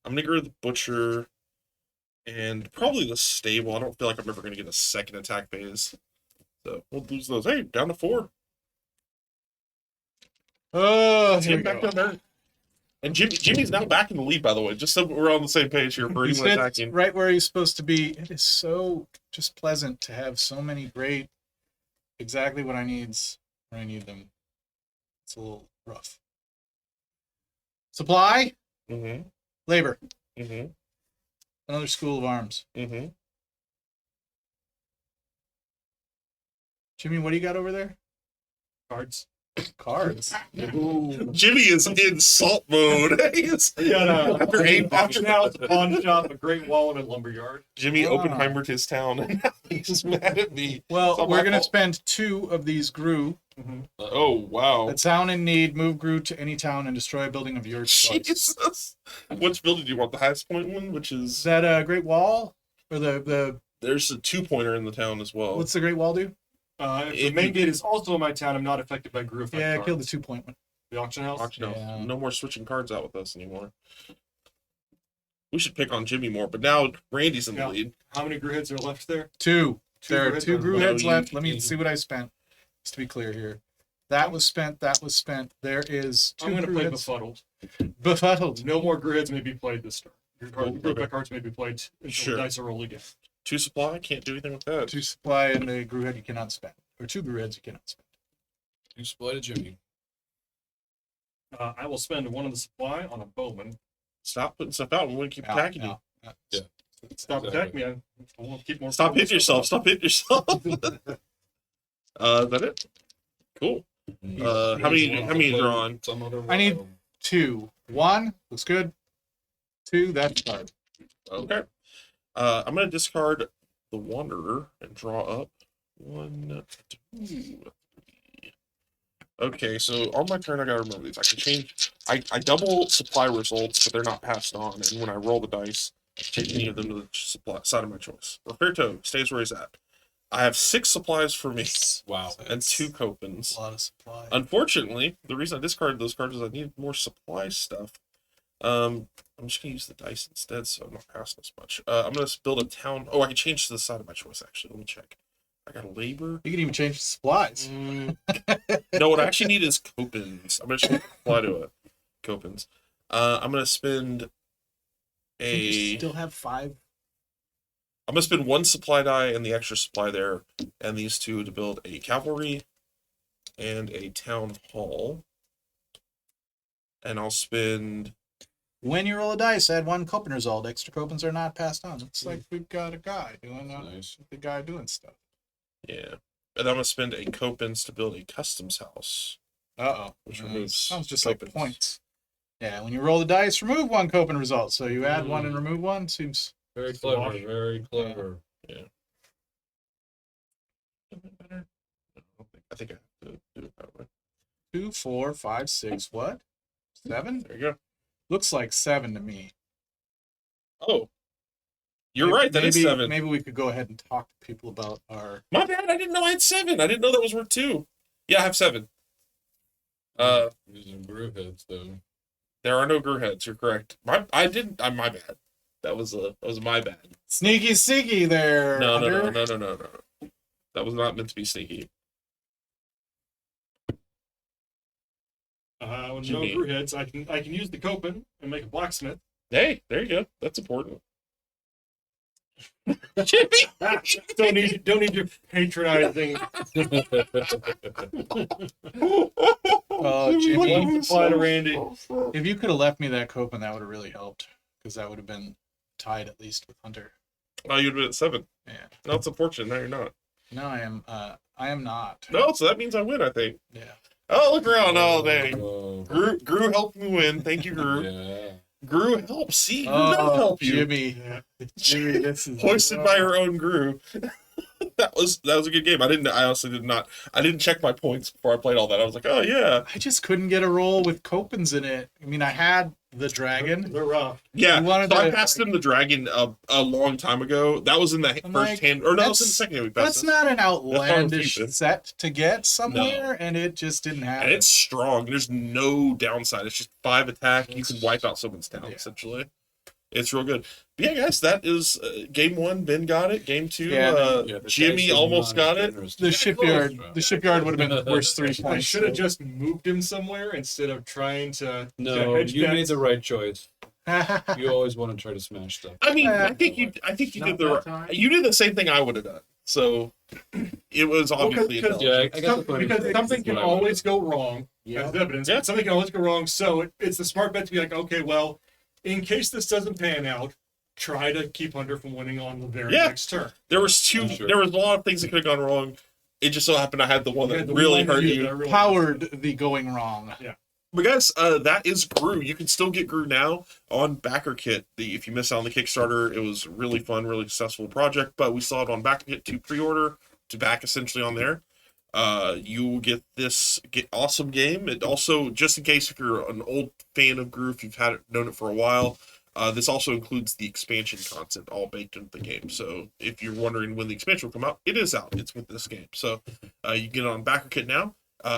I'm gonna get rid of the butcher, and probably the stable. I don't feel like I'm ever gonna get a second attack phase, so we'll lose those. Hey, down to 4. Oh, Let's here get we back go. down there. And Jimmy's now back in the lead, by the way. Just so we're on the same page here for He anyone sits attacking. right where he's supposed to be. It is so just pleasant to have so many great, exactly what I needs when I need them. It's a little rough. Supply, Mm-hmm. labor, Mm-hmm. another school of arms. Mm-hmm. Jimmie, what do you got over there? Cards. Cards. Jimmie is in salt mode. He's We got After eight auction house, a pawn shop, a great wall, and a lumber yard. Jimmy Wow. Oppenheimered his town, and now he's mad at me. Well, It's not we're my going to fault. spend 2 of these Groo. Oh wow! A town in need, move Groo to any town and destroy a building of your choice. Jesus. Which building do you want? The highest point one, which Is is that a Great Wall? Or the there's a 2-pointer in the town as well. what's the Great Wall do? If the main gate is also in my town, I'm not affected by Groo effect Yeah, cards. kill the 2-point one. The auction house. Auction house. Yeah. No more switching cards out with us anymore. We should pick on Jimmy more, but now Randy's in the Yeah. lead. How many Groo heads are left there? 2. There are Groo 2 heads? Groo No, heads you- left. Let me see what I spent. Just to be clear here. That was spent. That was spent. There is 2 I'm going to Groo play heads. befuddled. Befuddled. No more Groo heads may be played this turn. Your Cool. Groo effect cards may be played until Sure. the dice are rolled again. 2 supply, can't do anything with that. 2 supply and the Groo head you cannot spend. Or 2 Groo heads you cannot spend. You split a Jimmy. I will spend 1 of the supply on a bowman. Stop putting stuff out and we'll keep Out, attacking out. Stop Exactly. attacking me. I won't keep more. you. Stop hitting yourself. Stop hitting yourself. Is that it? Cool. How many you drawing? Some other I need- wild. 2. 1 looks good. 2, that's card. Okay. I'm gonna discard the Wanderer and draw up 1, 2, 3. Okay, so on my turn I gotta remember these. I can change I double supply results, but they're not passed on, and when I roll the dice, I can change any of them to the supply side of my choice. Roberto stays where he's at. I have 6 supplies for me Wow. and 2 copens. A lot of supply. Unfortunately, the reason I discarded those cards is I need more supply stuff. I'm just gonna use the dice instead, so I'm not passing as much. I'm gonna build a town. Oh, I can change to the side of my choice. Actually, let me check. I got a labor. You can even change the supplies. No, what I actually need is copens. I'm just gonna apply to it. Copens. I'm gonna spend You a. still have 5. I'm gonna spend 1 supply die and the extra supply there, and these 2 to build a cavalry and a town hall. And I'll spend. When you roll a dice, add 1 copen result. Extra copens are not passed on. It's like we've got a guy doing Nice. the guy doing stuff. Yeah. And I'm gonna spend a copens to build a customs house. Uh-oh. Which removes Sounds just like copens. points. Yeah, when you roll the dice, remove 1 copen result. So you add 1 and remove 1. Seems Very clever. Wash. Very clever. I think I have to do it that way. 2, 4, 5, 6. What? 7? There you go. Looks like 7 to me. Oh. You're right, that is maybe, 7. Maybe we could go ahead and talk to people about our. My bad, I didn't know I had 7. I didn't know that was worth 2. Yeah, I have 7. Using Groo heads though. There are no Groo heads, you're correct. My bad. That was my bad. Sneaky, sneaky there. No. Hunter. That was not meant to be sneaky. With no Jimmy. Groo heads, I can use the copen and make a blacksmith. Hey, there you go. That's important. Jimmy! don't need your patronizing. Oh, Jimmy. One supply to Randy. If you could have left me that copen, that would have really helped. Because that would have been tied at least with Hunter. Oh, you'd been at 7. Yeah. No, it's unfortunate. Now you're not. No, I am not. No, so that means I win, I think. Yeah. Oh, look around all day. Oh, Groo helped me win. Thank you, Groo. yeah. Groo help. See, Groo does help you. Jimmy. Jimmy, this is Hoisted by your own Groo. that was a good game. I honestly didn't check my points before I played all that. I was like, oh yeah. I just couldn't get a roll with Copens in it. I mean, I had the dragon. They're rough. Yeah, You wanted so I to, passed him the dragon a long time ago. That was in the I'm first like, hand, or no, that was in the second hand we passed That's him. not an outlandish decent. set to get somewhere, and it just didn't happen. And it's strong. There's no downside. It's just 5 attack. You can wipe out someone's town, Yeah. essentially. It's real good. But yeah, guys, that is game 1. Ben got it. Game 2, Yeah, the Jimmy dice is almost not got as it. generous. The shipyard would have been worth 3 I points. should have just moved him somewhere instead of trying to No, hedge you made bets. the right choice. You always want to try to smash stuff. I mean, I think you Not did that time. you did the same thing I would have done. So it was obviously because- Yeah, I got the point. Because something can always go wrong. Yeah. As evidence. Yeah. Something can always go wrong. So it's the smart bet to be like, okay, well, in case this doesn't pan out, try to keep Hunter from winning on the very Yeah. next turn. there was Sure. there was a lot of things that could have gone wrong. It just so happened I had the one You that had the really one that hurt you. that really- Powered the going wrong. But guys, that is Groo. You can still get Groo now on Backer Kit. If you missed out on the Kickstarter, it was really fun, really successful project. But we still have it on Backer Kit to pre-order, to back essentially on there. You will get this awesome game. It also, just in case if you're an old fan of Groo, if you've known it for a while, this also includes the expansion content all baked into the game. So if you're wondering when the expansion will come out, it is out. It's with this game. So you can get it on Backer Kit now.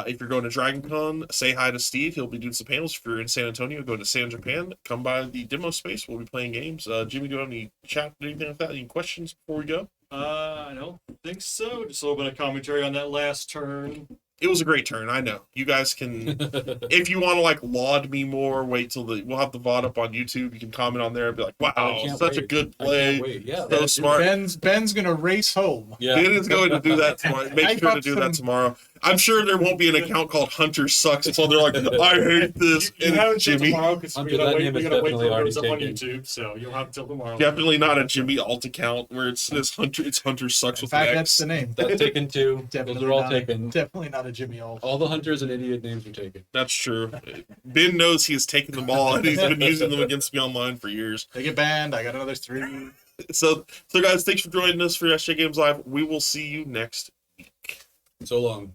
If you're going to DragonCon, say hi to Steve. He'll be doing some panels. If you're in San Antonio, go to San Japan. Come by the demo space. We'll be playing games. Jimmy, do you have any chat, anything like that? Any questions before we go? I don't think so. Just a little bit of commentary on that last turn. It was a great turn. I know. You guys can, if you want to like laud me more, wait till we'll have the VOD up on YouTube. You can comment on there and be like, I wow, can't such a wait. good I play. can't wait. Yeah, So that's- smart. Ben's gonna race home. Yeah. Ben is going to do that tomorrow. I Make sure to got do that some- tomorrow. I'm sure there won't be an account called Hunter Sucks until they're like, I hate this. You And have until Jimmy, tomorrow because Hunter, we gotta that wait. name We is gotta wait definitely till it goes up on already YouTube. So you'll have until tomorrow. definitely not a Jimmy alt account where it says Hunter. It's Hunter Sucks In with fact, an that's X. the name. That's taken too. Definitely Those are all not, taken. Definitely not a Jimmy Alt. All the hunters and idiot names are taken. That's true. Ben knows he has taken them all and he's been using them against me online for years. They get banned. I got another 3. So guys, thanks for joining us for SJGames Live. We will see you next week. So long.